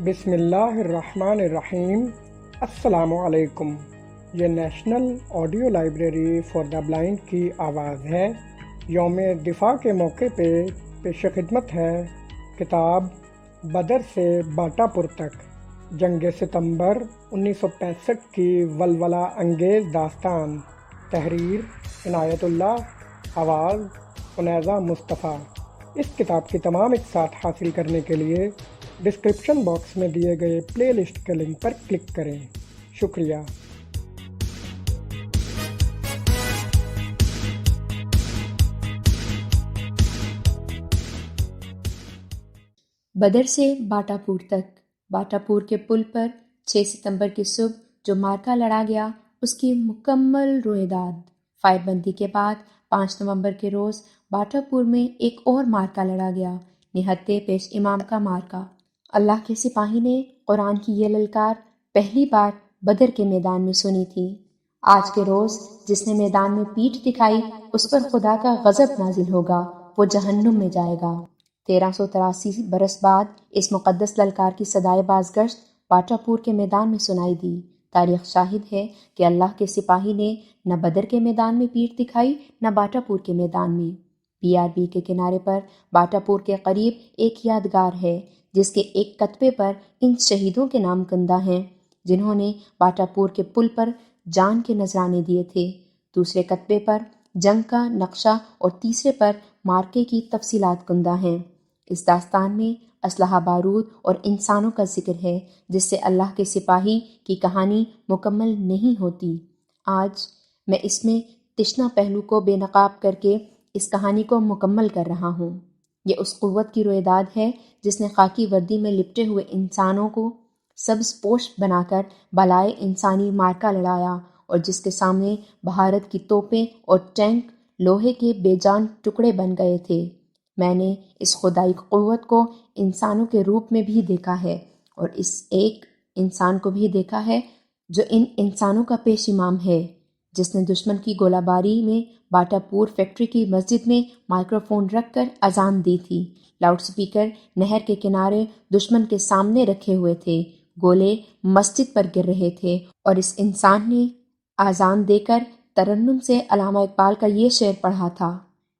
بسم اللہ الرحمن الرحیم۔ السلام علیکم۔ یہ national audio library for the blind کی آواز ہے۔ یوم دفاع کے موقع پہ پیش خدمت ہے کتاب بدر سے باٹا پور تک، جنگ ستمبر 1965 کی ولولہ انگیز داستان۔ تحریر عنایت اللہ، آواز عنیزہ مصطفیٰ۔ اس کتاب کی تمام اقساط حاصل کرنے کے لیے ڈسکرپشن باکس میں دیے گئے پلے لسٹ کے لنک پر کلک کریں۔ شکریہ۔ بدر سے باٹا پور تک۔ باٹا پور کے پل پر 6 ستمبر کی صبح جو مارکا لڑا گیا اس کی مکمل رویداد۔ فائر بندی کے بعد 5 نومبر کے روز باٹا پور میں ایک اور مارکا لڑا گیا، نہتے پیش امام کا مارکا۔ اللہ کے سپاہی نے قرآن کی یہ للکار پہلی بار بدر کے میدان میں سنی تھی۔ آج کے روز جس نے میدان میں پیٹھ دکھائی اس پر خدا کا غضب نازل ہوگا، وہ جہنم میں جائے گا۔ 1383 برس بعد اس مقدس للکار کی صدائے بازگشت باٹا پور کے میدان میں سنائی دی۔ تاریخ شاہد ہے کہ اللہ کے سپاہی نے نہ بدر کے میدان میں پیٹھ دکھائی نہ باٹا پور کے میدان میں۔ BRB کے کنارے پر باٹا پور کے قریب ایک یادگار ہے جس کے ایک کتبے پر ان شہیدوں کے نام کندہ ہیں جنہوں نے باٹا پور کے پل پر جان کے نذرانے دیے تھے۔ دوسرے کتبے پر جنگ کا نقشہ اور تیسرے پر مارکے کی تفصیلات کندہ ہیں۔ اس داستان میں اسلحہ بارود اور انسانوں کا ذکر ہے جس سے اللہ کے سپاہی کی کہانی مکمل نہیں ہوتی۔ آج میں اس میں تشنا پہلو کو بے نقاب کر کے اس کہانی کو مکمل کر رہا ہوں۔ یہ اس قوت کی رویداد ہے جس نے خاکی وردی میں لپٹے ہوئے انسانوں کو سبز پوش بنا کر بالائے انسانی مارکا لڑایا اور جس کے سامنے بھارت کی توپیں اور ٹینک لوہے کے بے جان ٹکڑے بن گئے تھے۔ میں نے اس خدائی قوت کو انسانوں کے روپ میں بھی دیکھا ہے اور اس ایک انسان کو بھی دیکھا ہے جو ان انسانوں کا پیش امام ہے، جس نے دشمن کی گولہ باری میں باٹا پور فیکٹری کی مسجد میں مائکرو فون رکھ کر اذان دی تھی۔ لاؤڈ سپیکر نہر کے کنارے دشمن کے سامنے رکھے ہوئے تھے، گولے مسجد پر گر رہے تھے اور اس انسان نے اذان دے کر ترنم سے علامہ اقبال کا یہ شعر پڑھا تھا: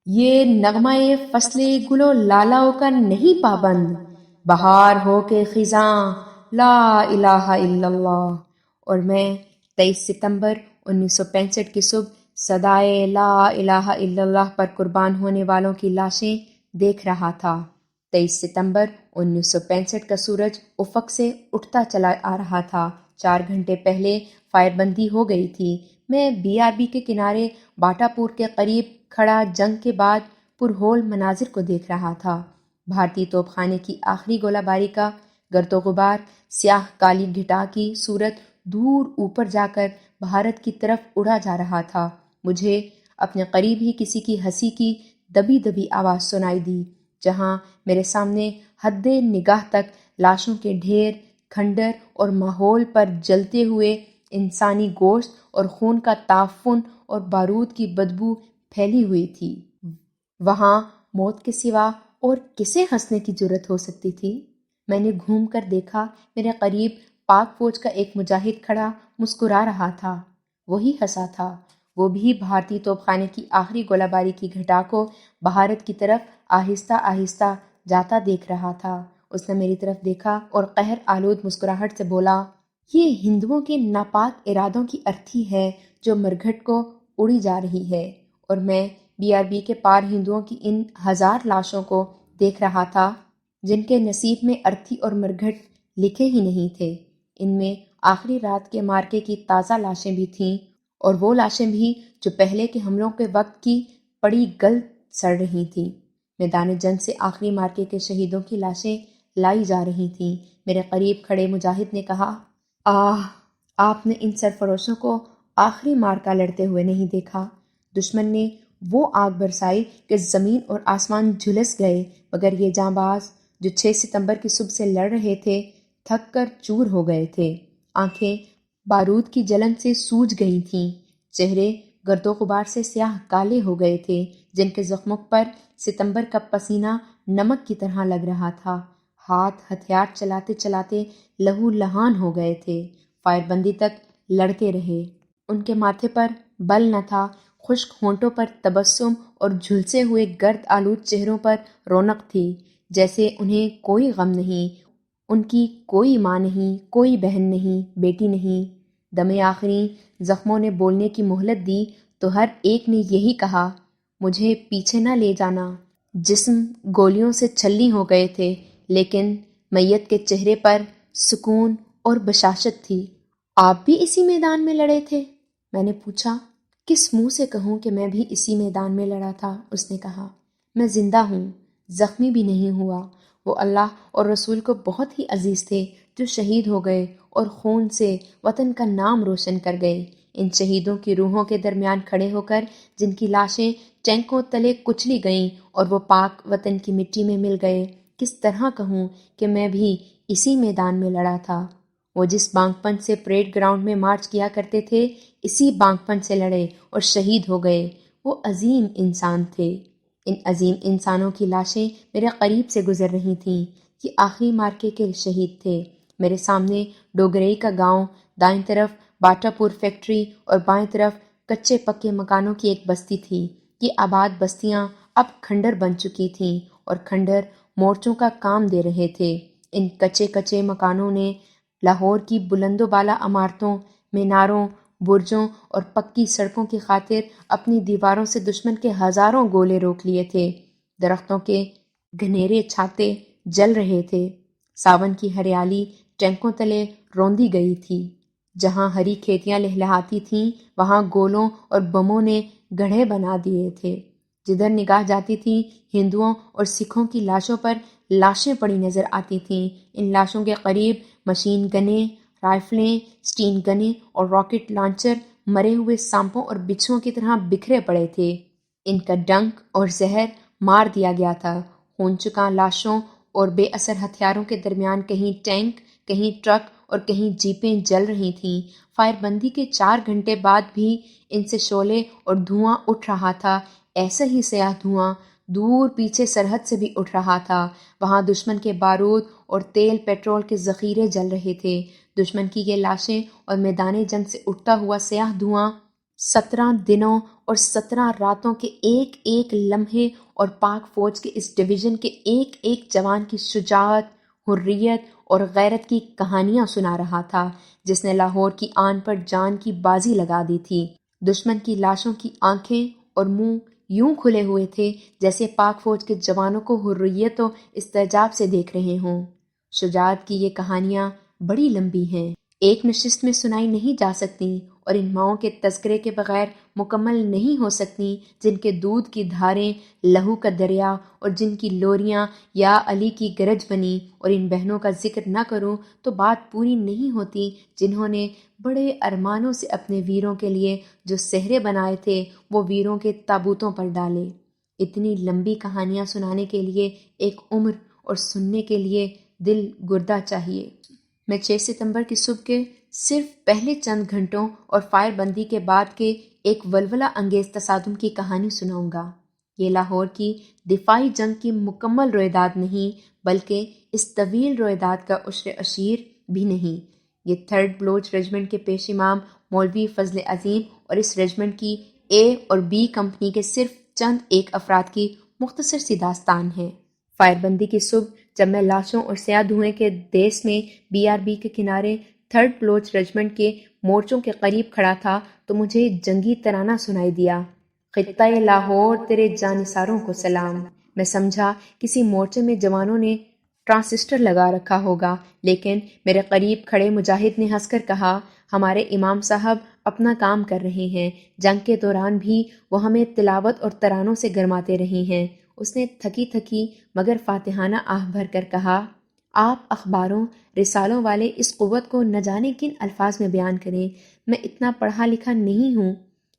یہ نغمہ فصل گل و لالہ کا نہیں پابند، بہار ہو کے خزاں لا الہ الا اللہ۔ اور میں 23 ستمبر 1965 کی صبح صدائے لا الہ الا اللہ پر قربان ہونے والوں کی لاشیں دیکھ رہا تھا۔ 23 ستمبر 1965 کا سورج افق سے اٹھتا چلا آ رہا تھا۔ 4 گھنٹے پہلے فائر بندی ہو گئی تھی۔ میں BRB کے کنارے باٹا پور کے قریب کھڑا جنگ کے بعد پرہول مناظر کو دیکھ رہا تھا۔ بھارتی توپ خانے کی آخری گولہ باری کا گرد و غبار سیاہ کالی گھٹا کی صورت دور اوپر جا کر بھارت کی طرف اڑا جا رہا تھا۔ مجھے اپنے قریب ہی کسی کی ہنسی کی دبی دبی آواز سنائی دی، جہاں میرے سامنے حد نگاہ تک لاشوں کے ڈھیر، کھنڈر اور ماحول پر جلتے ہوئے انسانی گوشت اور خون کا تعفن اور بارود کی بدبو پھیلی ہوئی تھی۔ وہاں موت کے سوا اور کسے ہنسنے کی جرت ہو سکتی تھی؟ میں نے گھوم کر دیکھا، میرے قریب پاک فوج کا ایک مجاہد کھڑا مسکرا رہا تھا۔ وہی ہنسا تھا، وہ بھی بھارتی توپ خانے کی آخری گولہ باری کی گھٹا کو بھارت کی طرف آہستہ آہستہ جاتا دیکھ رہا تھا۔ اس نے میری طرف دیکھا اور قہر آلود مسکراہٹ سے بولا، یہ ہندوؤں کے ناپاک ارادوں کی ارتھی ہے جو مرگھٹ کو اڑی جا رہی ہے۔ اور میں BRB کے پار ہندوؤں کی ان 1000 لاشوں کو دیکھ رہا تھا جن کے نصیب میں ارتھی اور مرگھٹ لکھے ہی نہیں تھے۔ ان میں آخری رات کے مارکے کی تازہ لاشیں بھی تھیں اور وہ لاشیں بھی جو پہلے کے حملوں کے وقت کی پڑی گل سڑ رہی تھیں۔ میدان جنگ سے آخری مارکے کے شہیدوں کی لاشیں لائی جا رہی تھیں۔ میرے قریب کھڑے مجاہد نے کہا، آپ نے ان سرفروشوں کو آخری مارکا لڑتے ہوئے نہیں دیکھا۔ دشمن نے وہ آگ برسائی کہ زمین اور آسمان جھلس گئے، مگر یہ جانباز جو 6 ستمبر کی صبح سے لڑ رہے تھے تھک کر چور ہو گئے تھے۔ آنکھیں بارود کی جلن سے سوج گئی تھیں، چہرے گرد و غبار سے سیاہ کالے ہو گئے تھے، جن کے زخموں پر ستمبر کا پسینہ نمک کی طرح لگ رہا تھا۔ ہاتھ ہتھیار چلاتے چلاتے لہو لہان ہو گئے تھے۔ فائر بندی تک لڑتے رہے۔ ان کے ماتھے پر بل نہ تھا، خشک ہونٹوں پر تبسم اور جھلسے ہوئے گرد آلود چہروں پر رونق تھی، جیسے انہیں کوئی غم نہیں، ان کی کوئی ماں نہیں، کوئی بہن نہیں، بیٹی نہیں۔ دم آخری زخموں نے بولنے کی مہلت دی تو ہر ایک نے یہی کہا، مجھے پیچھے نہ لے جانا۔ جسم گولیوں سے چھلنی ہو گئے تھے، لیکن میت کے چہرے پر سکون اور بشاشت تھی۔ آپ بھی اسی میدان میں لڑے تھے؟ میں نے پوچھا۔ کس منہ سے کہوں کہ میں بھی اسی میدان میں لڑا تھا؟ اس نے کہا، میں زندہ ہوں، زخمی بھی نہیں ہوا۔ وہ اللہ اور رسول کو بہت ہی عزیز تھے جو شہید ہو گئے اور خون سے وطن کا نام روشن کر گئے۔ ان شہیدوں کی روحوں کے درمیان کھڑے ہو کر جن کی لاشیں ٹینکوں تلے کچلی گئیں اور وہ پاک وطن کی مٹی میں مل گئے، کس طرح کہوں کہ میں بھی اسی میدان میں لڑا تھا۔ وہ جس بانگ پن سے پریڈ گراؤنڈ میں مارچ کیا کرتے تھے، اسی بانگ پن سے لڑے اور شہید ہو گئے۔ وہ عظیم انسان تھے۔ ان عظیم انسانوں کی لاشیں میرے قریب سے گزر رہی تھیں۔ یہ آخری مارکے کے شہید تھے۔ میرے سامنے ڈوگرئی کا گاؤں، دائیں طرف باٹا پور فیکٹری اور بائیں طرف کچے پکے مکانوں کی ایک بستی تھی۔ یہ آباد بستیاں اب کھنڈر بن چکی تھیں اور کھنڈر مورچوں کا کام دے رہے تھے۔ ان کچے مکانوں نے لاہور کی بلند و بالا عمارتوں، میناروں، برجوں اور پکی سڑکوں کی خاطر اپنی دیواروں سے دشمن کے ہزاروں گولے روک لیے تھے۔ درختوں کے گھنیرے چھاتے جل رہے تھے۔ ساون کی ہریالی ٹینکوں تلے روندی گئی تھی۔ جہاں ہری کھیتیاں لہلہاتی تھیں، وہاں گولوں اور بموں نے گڑھے بنا دیے تھے۔ جدھر نگاہ جاتی تھی، ہندوؤں اور سکھوں کی لاشوں پر لاشیں پڑی نظر آتی تھیں۔ ان لاشوں کے قریب مشین گنیں، رائفلیں، سٹین گنیں اور راکٹ لانچر مرے ہوئے سانپوں اور بچھوؤں کی طرح بکھرے پڑے تھے۔ ان کا ڈنک اور زہر مار دیا گیا تھا۔ خون چکا لاشوں اور بے اثر ہتھیاروں کے درمیان کہیں ٹینک، کہیں ٹرک اور کہیں جیپیں جل رہی تھیں۔ فائر بندی کے 4 گھنٹے بعد بھی ان سے شعلے اور دھواں اٹھ رہا تھا۔ ایسا ہی سیاہ دھواں دور پیچھے سرحد سے بھی اٹھ رہا تھا۔ وہاں دشمن کے بارود اور تیل پیٹرول کے ذخیرے جل رہے تھے۔ دشمن کی یہ لاشیں اور میدان جنگ سے اٹھتا ہوا سیاہ دھواں 17 دنوں اور 17 راتوں کے ایک ایک لمحے اور پاک فوج کے اس ڈویژن کے ایک ایک جوان کی شجاعت، حریت اور غیرت کی کہانیاں سنا رہا تھا، جس نے لاہور کی آن پر جان کی بازی لگا دی تھی۔ دشمن کی لاشوں کی آنکھیں اور منہ یوں کھلے ہوئے تھے جیسے پاک فوج کے جوانوں کو حریت و استعجاب سے دیکھ رہے ہوں۔ شجاعت کی یہ کہانیاں بڑی لمبی ہیں، ایک نشست میں سنائی نہیں جا سکتی اور ان ماؤں کے تذکرے کے بغیر مکمل نہیں ہو سکتی، جن کے دودھ کی دھاریں لہو کا دریا اور جن کی لوریاں یا علی کی گرج بنی، اور ان بہنوں کا ذکر نہ کروں تو بات پوری نہیں ہوتی، جنہوں نے بڑے ارمانوں سے اپنے ویروں کے لیے جو سہرے بنائے تھے وہ ویروں کے تابوتوں پر ڈالے۔ اتنی لمبی کہانیاں سنانے کے لیے ایک عمر اور سننے کے لیے دل گردہ چاہیے۔ میں 6 ستمبر کی صبح کے صرف پہلے چند گھنٹوں اور فائر بندی کے بعد کے ایک ولولہ انگیز تصادم کی کہانی سناؤں گا۔ یہ لاہور کی دفاعی جنگ کی مکمل رویداد نہیں، بلکہ اس طویل رویداد کا عشر اشیر بھی نہیں۔ یہ 3rd بلوچ ریجمنٹ کے پیش امام مولوی فضل عظیم اور اس ریجمنٹ کی اے اور بی کمپنی کے صرف چند ایک افراد کی مختصر سی داستان ہے۔ فائر بندی کی صبح جب میں لاشوں اور سیاہ دھوئیں کے دیس میں BRB کے کنارے 3rd بلوچ ریجمنٹ کے مورچوں کے قریب کھڑا تھا تو مجھے جنگی ترانہ سنائی دیا، خطہ لاہور تیرے جانثاروں کو سلام۔ میں سمجھا کسی مورچے میں جوانوں نے ٹرانسسٹر لگا رکھا ہوگا، لیکن میرے قریب کھڑے مجاہد نے ہنس کر کہا، ہمارے امام صاحب اپنا کام کر رہے ہیں، جنگ کے دوران بھی وہ ہمیں تلاوت اور ترانوں سے گرماتے رہے ہیں۔ اس نے تھکی مگر فاتحانہ آہ بھر کر کہا، آپ اخباروں رسالوں والے اس قوت کو نہ جانے کن الفاظ میں بیان کریں، میں اتنا پڑھا لکھا نہیں ہوں،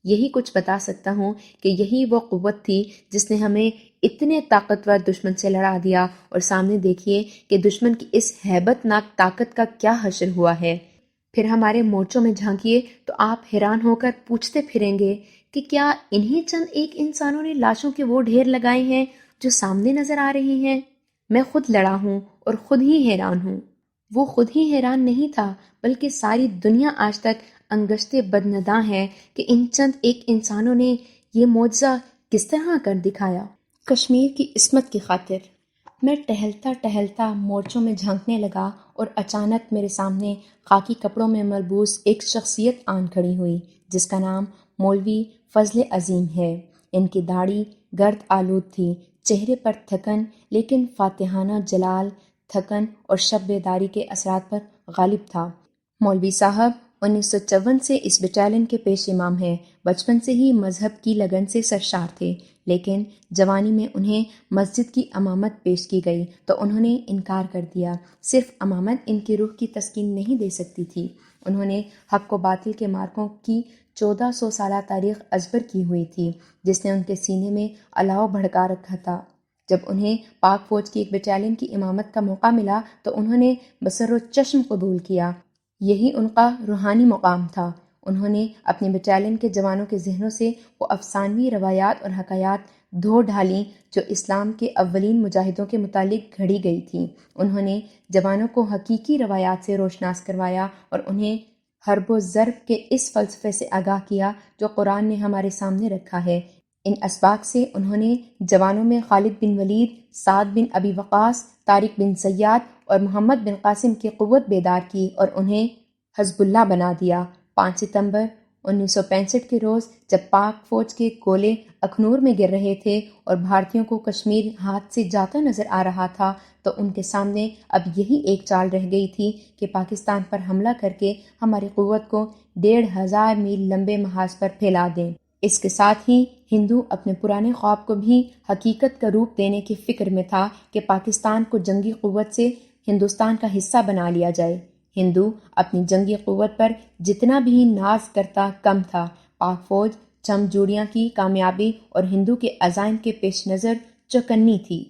یہی کچھ بتا سکتا ہوں کہ یہی وہ قوت تھی جس نے ہمیں اتنے طاقتور دشمن سے لڑا دیا، اور سامنے دیکھیے کہ دشمن کی اس ہیبت ناک طاقت کا کیا حشر ہوا ہے۔ پھر ہمارے مورچوں میں جھانکیے تو آپ حیران ہو کر پوچھتے پھریں گے کہ کیا انہی چند ایک انسانوں نے لاشوں کے وہ ڈھیر لگائے ہیں جو سامنے نظر آ رہی ہیں؟ میں خود لڑا ہوں اور خود ہی حیران ہوں۔ وہ خود ہی حیران نہیں تھا بلکہ ساری دنیا آج تک انگشت بدنداں ہے کہ ان چند ایک انسانوں نے یہ معجزہ کس طرح کر دکھایا۔ کشمیر کی عصمت کی خاطر میں ٹہلتا ٹہلتا مورچوں میں جھانکنے لگا اور اچانک میرے سامنے خاکی کپڑوں میں ملبوس ایک شخصیت آن کھڑی ہوئی جس کا نام مولوی فضل عظیم ہے۔ ان کی داڑھی گرد آلود تھی، چہرے پر تھکن لیکن فاتحانہ جلال، تھکن اور شب بیداری کے اثرات پر غالب تھا۔ مولوی صاحب 1954 سے اس بٹالین کے پیش امام ہیں۔ بچپن سے ہی مذہب کی لگن سے سرشار تھے، لیکن جوانی میں انہیں مسجد کی امامت پیش کی گئی تو انہوں نے انکار کر دیا۔ صرف امامت ان کی روح کی تسکین نہیں دے سکتی تھی، انہوں نے حق و باطل کے مارکوں کی 1400 سالہ تاریخ ازبر کی ہوئی تھی جس نے ان کے سینے میں الاؤ بھڑکا رکھا تھا۔ جب انہیں پاک فوج کی ایک بٹالین کی امامت کا موقع ملا تو انہوں نے بسر و چشم قبول کیا۔ یہی ان کا روحانی مقام تھا۔ انہوں نے اپنی بٹالین کے جوانوں کے ذہنوں سے وہ افسانوی روایات اور حکایات دھو ڈالیں جو اسلام کے اولین مجاہدوں کے متعلق گھڑی گئی تھیں۔ انہوں نے جوانوں کو حقیقی روایات سے روشناس کروایا اور انہیں حرب و ضرب کے اس فلسفے سے آگاہ کیا جو قرآن نے ہمارے سامنے رکھا ہے۔ ان اسباق سے انہوں نے جوانوں میں خالد بن ولید، سعد بن ابی وقاص، طارق بن زیاد اور محمد بن قاسم کی قوت بیدار کی اور انہیں حزب اللہ بنا دیا۔ 5 ستمبر 1965 کے روز جب پاک فوج کے گولے اخنور میں گر رہے تھے اور بھارتیوں کو کشمیر ہاتھ سے جاتا نظر آ رہا تھا تو ان کے سامنے اب یہی ایک چال رہ گئی تھی کہ پاکستان پر حملہ کر کے ہماری قوت کو 1500 میل لمبے محاذ پر پھیلا دیں۔ اس کے ساتھ ہی ہندو اپنے پرانے خواب کو بھی حقیقت کا روپ دینے کی فکر میں تھا کہ پاکستان کو جنگی قوت سے ہندوستان کا حصہ بنا لیا جائے۔ ہندو اپنی جنگی قوت پر جتنا بھی ناز کرتا کم تھا۔ پاک فوج چم جوڑیاں کی کامیابی اور ہندو کے عزائم کے پیش نظر چوکنی تھی۔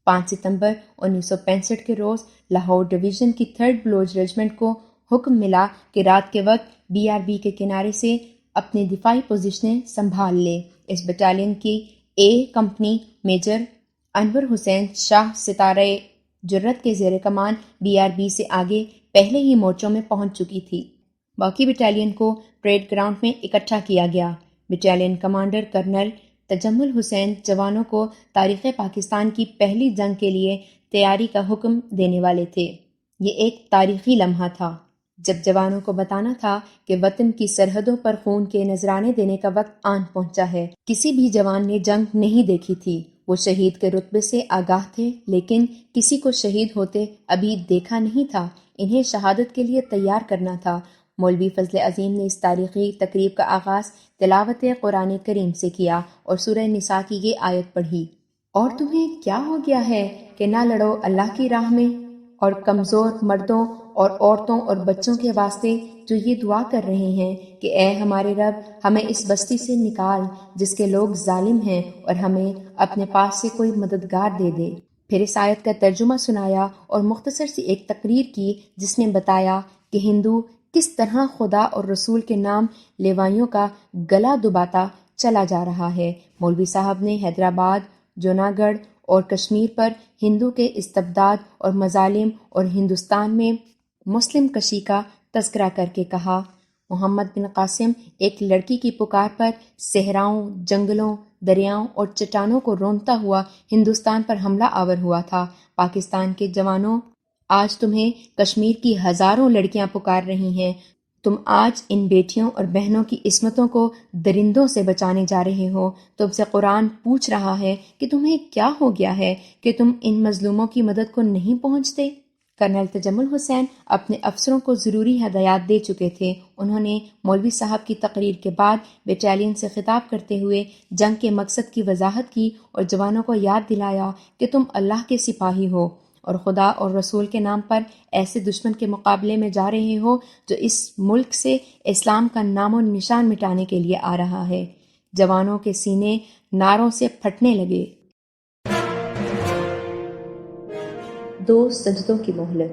5 ستمبر 1965 کے روز لاہور ڈویژن کی 3rd بلوچ ریجمنٹ کو حکم ملا کہ رات کے وقت BRB کے کنارے سے اپنی دفاعی پوزیشنیں سنبھال لے۔ اس بٹالین کی A کمپنی میجر انور حسین شاہ ستارہ جرت کے زیر کمان BRB سے آگے پہلے ہی مورچوں میں پہنچ چکی تھی۔ باقی بٹالین کو پریڈ گراؤنڈ میں اکٹھا کیا گیا۔ بٹالین کمانڈر کرنل تجمل حسین جوانوں کو تاریخ پاکستان کی پہلی جنگ کے لیے تیاری کا حکم دینے والے تھے۔ یہ ایک تاریخی لمحہ تھا جب جوانوں کو بتانا تھا کہ وطن کی سرحدوں پر خون کے نذرانے دینے کا وقت آن پہنچا ہے۔ کسی بھی جوان نے جنگ نہیں دیکھی تھی، وہ شہید کے رتبے سے آگاہ تھے لیکن کسی کو شہید ہوتے ابھی دیکھا نہیں تھا، انہیں شہادت کے لیے تیار کرنا تھا۔ مولوی فضل عظیم نے اس تاریخی تقریب کا آغاز تلاوت قرآن کریم سے کیا اور سورہ نساء کی یہ آیت پڑھی، اور تمہیں کیا ہو گیا ہے کہ نہ لڑو اللہ کی راہ میں اور کمزور مردوں اور عورتوں اور بچوں کے واسطے جو یہ دعا کر رہے ہیں کہ اے ہمارے رب ہمیں اس بستی سے نکال جس کے لوگ ظالم ہیں اور ہمیں اپنے پاس سے کوئی مددگار دے دے۔ پھر اس آیت کا ترجمہ سنایا اور مختصر سی ایک تقریر کی جس نے بتایا کہ ہندو کس طرح خدا اور رسول کے نام لیوائیوں کا گلا دباتا چلا جا رہا ہے۔ مولوی صاحب نے حیدرآباد، جوناگڑھ اور کشمیر پر ہندو کے استبداد اور مظالم اور ہندوستان میں مسلم کشی کا تذکرہ کر کے کہا، محمد بن قاسم ایک لڑکی کی پکار پر صحراؤں، جنگلوں، دریاؤں اور چٹانوں کو رونتا ہوا ہندوستان پر حملہ آور ہوا تھا۔ پاکستان کے جوانوں، آج تمہیں کشمیر کی ہزاروں لڑکیاں پکار رہی ہیں، تم آج ان بیٹیوں اور بہنوں کی عصمتوں کو درندوں سے بچانے جا رہے ہو۔ تم سے قرآن پوچھ رہا ہے کہ تمہیں کیا ہو گیا ہے کہ تم ان مظلوموں کی مدد کو نہیں پہنچتے۔ کرنل تجمل حسین اپنے افسروں کو ضروری ہدایات دے چکے تھے۔ انہوں نے مولوی صاحب کی تقریر کے بعد بٹالین سے خطاب کرتے ہوئے جنگ کے مقصد کی وضاحت کی اور جوانوں کو یاد دلایا کہ تم اللہ کے سپاہی ہو اور خدا اور رسول کے نام پر ایسے دشمن کے مقابلے میں جا رہے ہو جو اس ملک سے اسلام کا نام و نشان مٹانے کے لیے آ رہا ہے۔ جوانوں کے سینے نعروں سے پھٹنے لگے۔ 2 سجدوں کی مہلت۔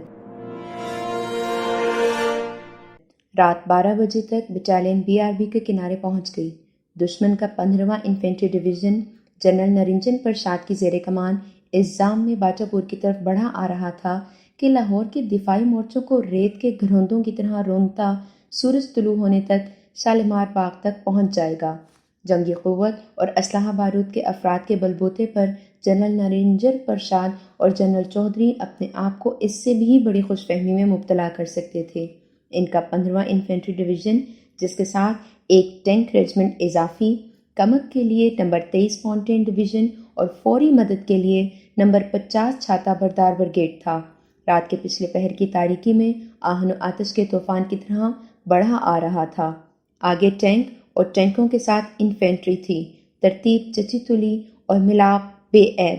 رات 12 بجے تک بٹالین BRB کے کنارے پہنچ گئی۔ دشمن کا 15واں infantry division general Niranjan Prasad کی زیر کمان اس زام میں باٹا پور کی طرف بڑھا آ رہا تھا کہ لاہور کے دفاعی مورچوں کو ریت کے گھروندوں کی طرح رونگتا سورج طلوع ہونے تک شالیمار باغ تک پہنچ جائے گا۔ جنگی قوت اور اسلحہ بارود کے افراد کے بلبوتے پر جنرل نرینجر پرساد اور جنرل چودھری اپنے آپ کو اس سے بھی بڑی خوش فہمی میں مبتلا کر سکتے تھے۔ ان کا 15واں انفینٹری ڈویژن، جس کے ساتھ ایک ٹینک ریجمنٹ اضافی، کمک کے لیے نمبر 23 ماؤنٹین ڈویژن اور فوری مدد کے لیے نمبر 50 چھاتا بردار بریگیڈ تھا، رات کے پچھلے پہر کی تاریکی میں آہن و آتش کے طوفان کی طرح بڑھا آ رہا تھا۔ آگے ٹینک اور ٹینکوں کے ساتھ انفینٹری تھی، ترتیب چچی تلی اور ملاپ بے عیب۔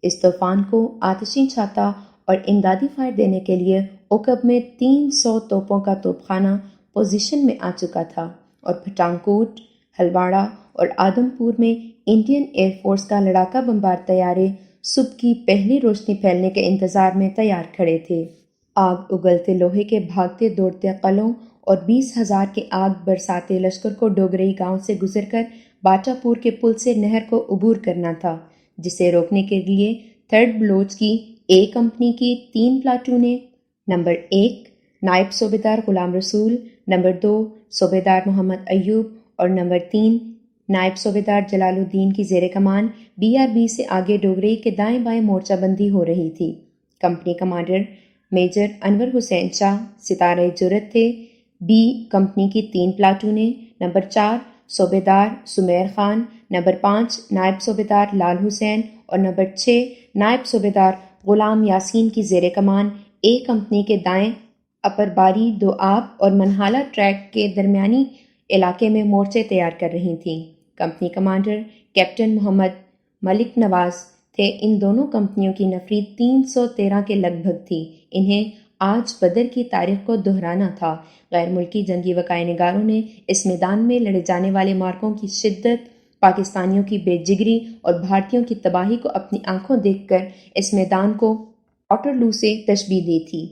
اس طوفان کو آتشین چھاتا اور امدادی فائر دینے کے لیے عقب میں 300 توپوں کا توپ خانہ پوزیشن میں آ چکا تھا اور پٹھانکوٹ، ہلواڑہ اور آدم پور میں انڈین ایئر فورس کا لڑاکا بمبار طیارے صبح کی پہلی روشنی پھیلنے کے انتظار میں تیار کھڑے تھے۔ آگ اگلتے لوہے کے بھاگتے دوڑتے قلعوں اور 20,000 کے آگ برساتے لشکر کو ڈوگرئی گاؤں سے گزر کر باٹا پور کے پل سے نہر کو عبور کرنا تھا، جسے روکنے کے لیے 3rd بلوچ کی اے کمپنی کی 3 پلاٹونیں، نمبر 1 نائب صوبیدار غلام رسول، نمبر 2 صوبیدار محمد ایوب اور نمبر 3 نائب صوبیدار جلال الدین کی زیر کمان BRB سے آگے ڈوگرئی کے دائیں بائیں مورچہ بندی ہو رہی تھی۔ کمپنی کمانڈر میجر انور حسین شاہ ستارہ جرت تھے۔ بی کمپنی کی 3 پلاٹونیں، نمبر 4 صوبیدار سمیر خان، نمبر 5 نائب صوبیدار لال حسین اور نمبر 6 نائب صوبیدار غلام یاسین کی زیر کمان اے کمپنی کے دائیں اپر باری دوآب اور منہالہ ٹریک کے درمیانی علاقے میں مورچے تیار کر رہی تھیں۔ کمپنی کمانڈر کیپٹن محمد ملک نواز تھے۔ ان دونوں کمپنیوں کی نفری 313 کے لگ بھگ تھی۔ انہیں آج بدر کی تاریخ کو دہرانا تھا۔ غیر ملکی جنگی وقائع نگاروں نے اس میدان میں لڑے جانے والے مارکوں کی شدت، پاکستانیوں کی بے جگری اور بھارتیوں کی تباہی کو اپنی آنکھوں دیکھ کر اس میدان کو واٹرلو سے تشبیہ دی تھی۔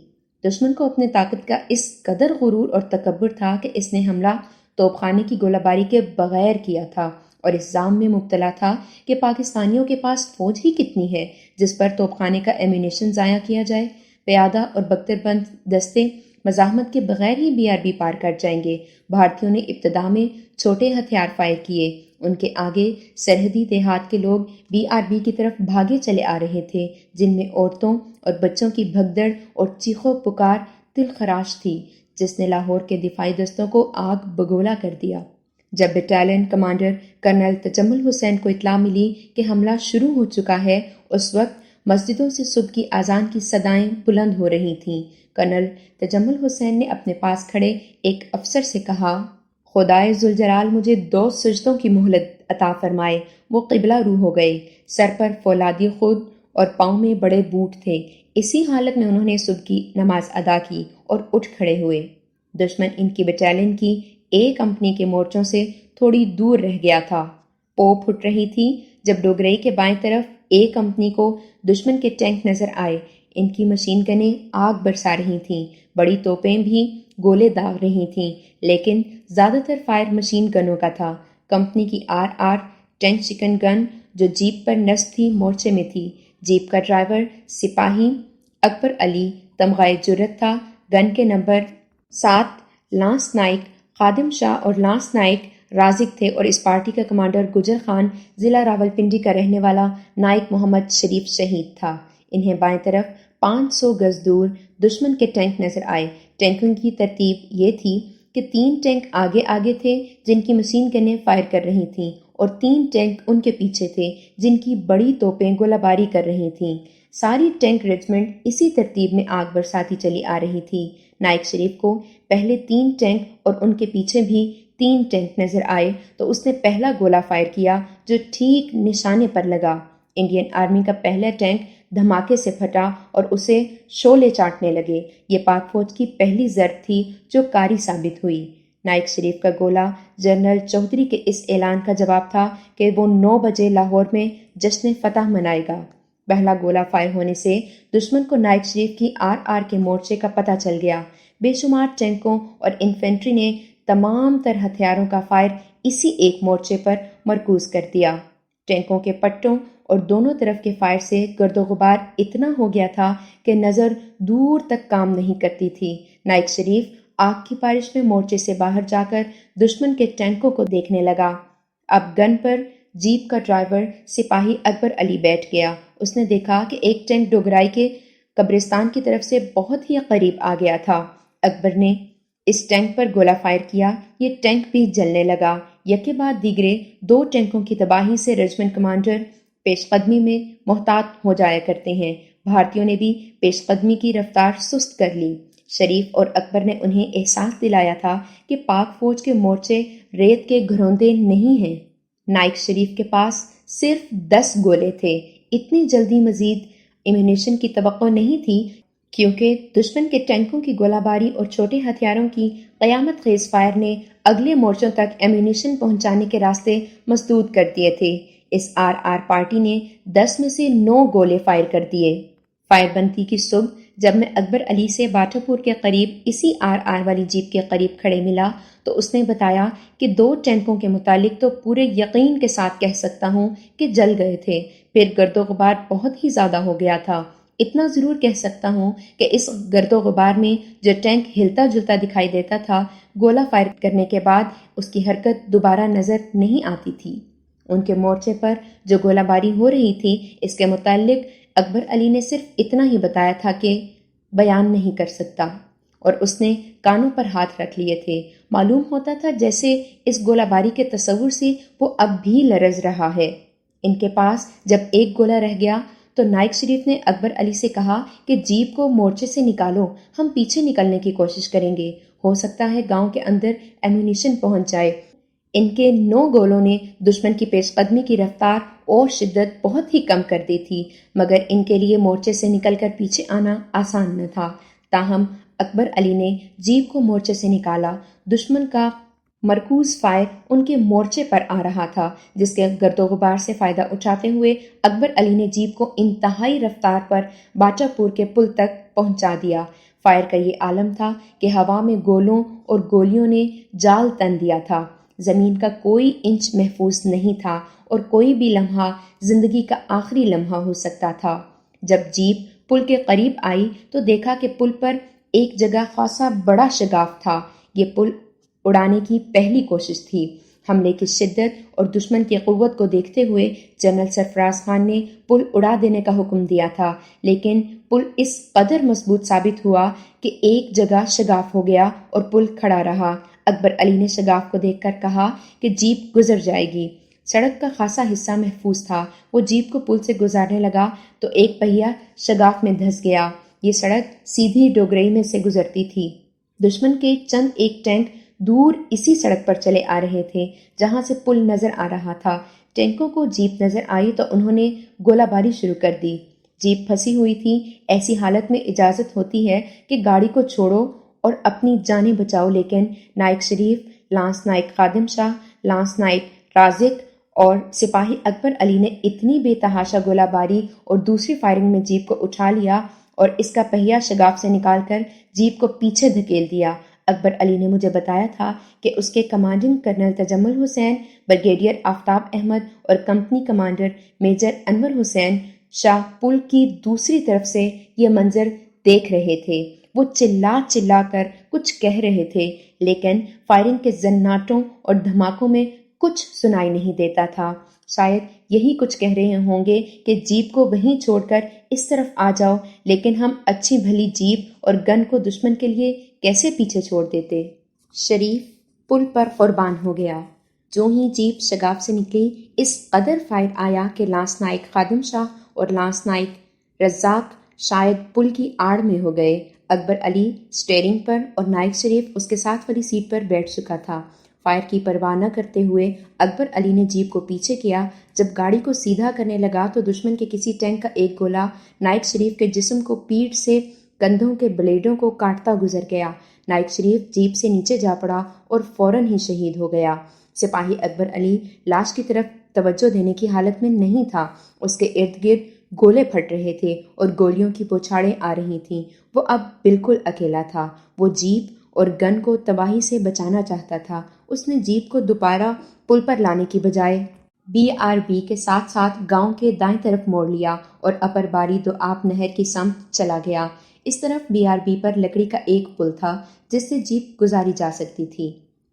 دشمن کو اپنے طاقت کا اس قدر غرور اور تکبر تھا کہ اس نے حملہ توپ خانے کی گولہ باری کے بغیر کیا تھا اور اس ظام میں مبتلا تھا کہ پاکستانیوں کے پاس فوج ہی کتنی ہے جس پر توپ خانے کا ایمونیشن ضائع کیا جائے۔ پیادہ اور بختر بند دستے مزاحمت کے بغیر ہی BRB پار کر جائیں گے۔ بھارتیوں نے ابتدا میں چھوٹے ہتھیار فائر کیے۔ ان کے آگے سرحدی دیہات کے لوگ BRB کی طرف بھاگے چلے آ رہے تھے، جن میں عورتوں اور بچوں کی بھگدڑ اور چیخو پکار دل خراش تھی، جس نے لاہور کے دفاعی دستوں کو آگ بگولا کر دیا۔ جب بٹالین کمانڈر کرنل تجمل حسین کو اطلاع ملی کہ حملہ شروع ہو چکا ہے، اس وقت مسجدوں سے صبح کی اذان کی صدائیں بلند ہو رہی تھیں۔ کرنل تجمل حسین نے اپنے پاس کھڑے ایک افسر سے کہا، خدائے ذوالجلال مجھے 2 سجدوں کی مہلت عطا فرمائے۔ وہ قبلہ رو ہو گئے۔ سر پر فولادی خود اور پاؤں میں بڑے بوٹ تھے۔ اسی حالت میں انہوں نے صبح کی نماز ادا کی اور اٹھ کھڑے ہوئے۔ دشمن ان کی بٹالین کی اے کمپنی کے مورچوں سے تھوڑی دور رہ گیا تھا۔ پو پھٹ رہی تھی جب ڈوگرئی کے بائیں طرف اے کمپنی کو دشمن کے ٹینک نظر آئے۔ ان کی مشین گنیں آگ برسا رہی تھیں، بڑی توپیں بھی گولے داغ رہی تھیں، لیکن زیادہ تر فائر مشین گنوں کا تھا۔ کمپنی کی RR 10 چکن گن جو جیپ پر نصب تھی مورچے میں تھی۔ جیپ کا ڈرائیور سپاہی اکبر علی تمغہ جرت تھا۔ گن کے نمبر 7 لانس نائک خادم شاہ اور لانس نائک رازق تھے اور اس پارٹی کا کمانڈر گجر خان ضلع راولپنڈی کا رہنے والا نائک محمد شریف شہید تھا۔ انہیں بائیں طرف 500 گز دور دشمن کے ٹینک نظر آئے۔ ٹینکوں کی ترتیب یہ تھی کہ 3 ٹینک آگے آگے تھے جن کی مشین گنیں فائر کر رہی تھیں اور 3 ٹینک ان کے پیچھے تھے جن کی بڑی توپیں گولہ باری کر رہی تھیں۔ ساری ٹینک ریجمنٹ اسی ترتیب میں آگ برساتی چلی آ رہی تھی۔ نائک شریف کو پہلے 3 ٹینک اور ان کے پیچھے بھی 3 ٹینک نظر آئے تو اس نے پہلا گولہ فائر کیا جو ٹھیک نشانے پر لگا۔ انڈین آرمی کا پہلا ٹینک دھماکے سے پھٹا اور اسے شعلے چاٹنے لگے۔ یہ پاک فوج کی پہلی ضرب تھی جو کاری ثابت ہوئی۔ نائک شریف کا گولہ جنرل چودھری کے اس اعلان کا جواب تھا کہ وہ 9 بجے لاہور میں جشن فتح منائے گا۔ پہلا گولہ فائر ہونے سے دشمن کو نائک شریف کی RR کے مورچے کا پتہ چل گیا۔ بے شمار ٹینکوں اور انفینٹری نے تمام تر ہتھیاروں کا فائر اسی ایک مورچے پر مرکوز کر دیا۔ ٹینکوں کے پٹوں اور دونوں طرف کے فائر سے گرد و غبار اتنا ہو گیا تھا کہ نظر دور تک کام نہیں کرتی تھی۔ نائک شریف آگ کی بارش میں مورچے سے باہر جا کر دشمن کے ٹینکوں کو دیکھنے لگا۔ اب گن پر جیپ کا ڈرائیور سپاہی اکبر علی بیٹھ گیا۔ اس نے دیکھا کہ ایک ٹینک ڈوگرائی کے قبرستان کی طرف سے بہت ہی قریب آ گیا تھا۔ اکبر نے اس ٹینک پر گولہ فائر کیا، یہ ٹینک بھی جلنے لگا۔ یکے بعد دیگرے 2 ٹینکوں کی تباہی سے رجمنٹ کمانڈر پیش قدمی میں محتاط ہو جایا کرتے ہیں۔ بھارتیوں نے بھی پیش قدمی کی رفتار سست کر لی۔ شریف اور اکبر نے انہیں احساس دلایا تھا کہ پاک فوج کے مورچے ریت کے گھروندے نہیں ہیں۔ نائک شریف کے پاس صرف 10 گولے تھے۔ اتنی جلدی مزید ایمونیشن کی توقع نہیں تھی، کیونکہ دشمن کے ٹینکوں کی گولہ باری اور چھوٹے ہتھیاروں کی قیامت خیز فائر نے اگلے مورچوں تک ایمونیشن پہنچانے کے راستے مسدود کر دیے تھے۔ اس آر پارٹی نے 10 میں سے 9 گولے فائر کر دیے۔ فائر بندی کی صبح جب میں اکبر علی سے باٹا پور کے قریب اسی آر والی جیپ کے قریب کھڑے ملا تو اس نے بتایا کہ 2 ٹینکوں کے متعلق تو پورے یقین کے ساتھ کہہ سکتا ہوں کہ جل گئے تھے، پھر گرد و غبار بہت ہی زیادہ ہو گیا تھا۔ اتنا ضرور کہہ سکتا ہوں کہ اس گرد و غبار میں جو ٹینک ہلتا جلتا دکھائی دیتا تھا، گولہ فائر کرنے کے بعد اس کی حرکت دوبارہ نظر نہیں آتی تھی۔ ان کے مورچے پر جو گولہ باری ہو رہی تھی، اس کے متعلق اکبر علی نے صرف اتنا ہی بتایا تھا کہ بیان نہیں کر سکتا، اور اس نے کانوں پر ہاتھ رکھ لیے تھے۔ معلوم ہوتا تھا جیسے اس گولہ باری کے تصور سے وہ اب بھی لرز رہا ہے۔ ان کے پاس جب ایک گولہ رہ گیا تو نائک شریف نے اکبر علی سے کہا کہ جیپ کو مورچے سے نکالو، ہم پیچھے نکلنے کی کوشش کریں گے، ہو سکتا ہے گاؤں کے اندر ایمونیشن پہنچ جائے۔ ان کے 9 گولوں نے دشمن کی پیش قدمی کی رفتار اور شدت بہت ہی کم کر دی تھی، مگر ان کے لیے مورچے سے نکل کر پیچھے آنا آسان نہ تھا۔ تاہم اکبر علی نے جیپ کو مورچے سے نکالا۔ دشمن کا مرکوز فائر ان کے مورچے پر آ رہا تھا، جس کے گرد و غبار سے فائدہ اٹھاتے ہوئے اکبر علی نے جیپ کو انتہائی رفتار پر باٹا پور کے پل تک پہنچا دیا۔ فائر کا یہ عالم تھا کہ ہوا میں گولوں اور گولیوں نے جال تن دیا تھا۔ زمین کا کوئی انچ محفوظ نہیں تھا اور کوئی بھی لمحہ زندگی کا آخری لمحہ ہو سکتا تھا۔ جب جیپ پل کے قریب آئی تو دیکھا کہ پل پر ایک جگہ خاصا بڑا شگاف تھا۔ یہ پل اڑانے کی پہلی کوشش تھی۔ حملے کی شدت اور دشمن کی قوت کو دیکھتے ہوئے جنرل سرفراز خان نے پل اڑا دینے کا حکم دیا تھا، لیکن پل اس قدر مضبوط ثابت ہوا کہ ایک جگہ شگاف ہو گیا اور پل کھڑا رہا۔ اکبر علی نے شگاف کو دیکھ کر کہا کہ جیپ گزر جائے گی۔ سڑک کا خاصا حصہ محفوظ تھا۔ وہ جیپ کو پل سے گزارنے لگا تو ایک پہیا شگاف میں دھس گیا۔ یہ سڑک سیدھی ڈوگرئی میں سے گزرتی تھی۔ دشمن کے چند ایک ٹینک دور اسی سڑک پر چلے آ رہے تھے جہاں سے پل نظر آ رہا تھا۔ ٹینکوں کو جیپ نظر آئی تو انہوں نے گولہ باری شروع کر دی۔ جیپ پھنسی ہوئی تھی۔ ایسی حالت میں اجازت ہوتی ہے کہ گاڑی کو چھوڑو اور اپنی جانیں بچاؤ، لیکن نائک شریف، لانس نائک خادم شاہ، لانس نائک رازق اور سپاہی اکبر علی نے اتنی بے تحاشا گولہ باری اور دوسری فائرنگ میں جیپ کو اٹھا لیا اور اس کا پہیا شگاف سے نکال کر جیپ کو پیچھے دھکیل دیا۔ اکبر علی نے مجھے بتایا تھا کہ اس کے کمانڈنگ کرنل تجمل حسین، بریگیڈیئر آفتاب احمد اور کمپنی کمانڈر میجر انور حسین شاہ پل کی دوسری طرف سے یہ منظر دیکھ رہے تھے۔ وہ چلا چلا کر کچھ کہہ رہے تھے، لیکن فائرنگ کے زناٹوں اور دھماکوں میں کچھ سنائی نہیں دیتا تھا۔ شاید یہی کچھ کہہ رہے ہوں گے کہ جیپ کو وہیں چھوڑ کر اس طرف آ جاؤ، لیکن ہم اچھی بھلی جیپ اور گن کو دشمن کے لیے کیسے پیچھے چھوڑ دیتے۔ شریف پل پر قربان ہو گیا۔ جو ہی جیپ شگاف سے نکلی، اس قدر فائر آیا کہ لانس نائک خادم شاہ اور لانس نائک رزاق شاید پل کی آڑ میں ہو گئے۔ اکبر علی سٹیئرنگ پر اور نائک شریف اس کے ساتھ والی سیٹ پر بیٹھ چکا تھا۔ فائر کی پرواہ نہ کرتے ہوئے اکبر علی نے جیپ کو پیچھے کیا۔ جب گاڑی کو سیدھا کرنے لگا تو دشمن کے کسی ٹینک کا ایک گولہ نائک شریف کے جسم کو پیٹھ سے کندھوں کے بلیڈوں کو کاٹتا گزر گیا۔ نائک شریف جیپ سے نیچے جا پڑا اور فوراً ہی شہید ہو گیا۔ سپاہی اکبر علی لاش کی طرف توجہ دینے کی حالت میں نہیں تھا۔ اس کے ارد گرد گولے پھٹ رہے تھے اور گولیوں کی بوچھاڑیں آ رہی تھیں۔ وہ اب بالکل اکیلا تھا۔ وہ جیپ اور گن کو تباہی سے بچانا چاہتا تھا۔ اس نے جیپ کو دوبارہ پل پر لانے کی بجائے BRB کے ساتھ ساتھ گاؤں کے دائیں طرف موڑ لیا اور اپر باری دو آپ نہر کی سمت چلا گیا۔ اس طرف BRB پر لکڑی کا ایک پل تھا جس سے جیپ گزاری جا سکتی تھی۔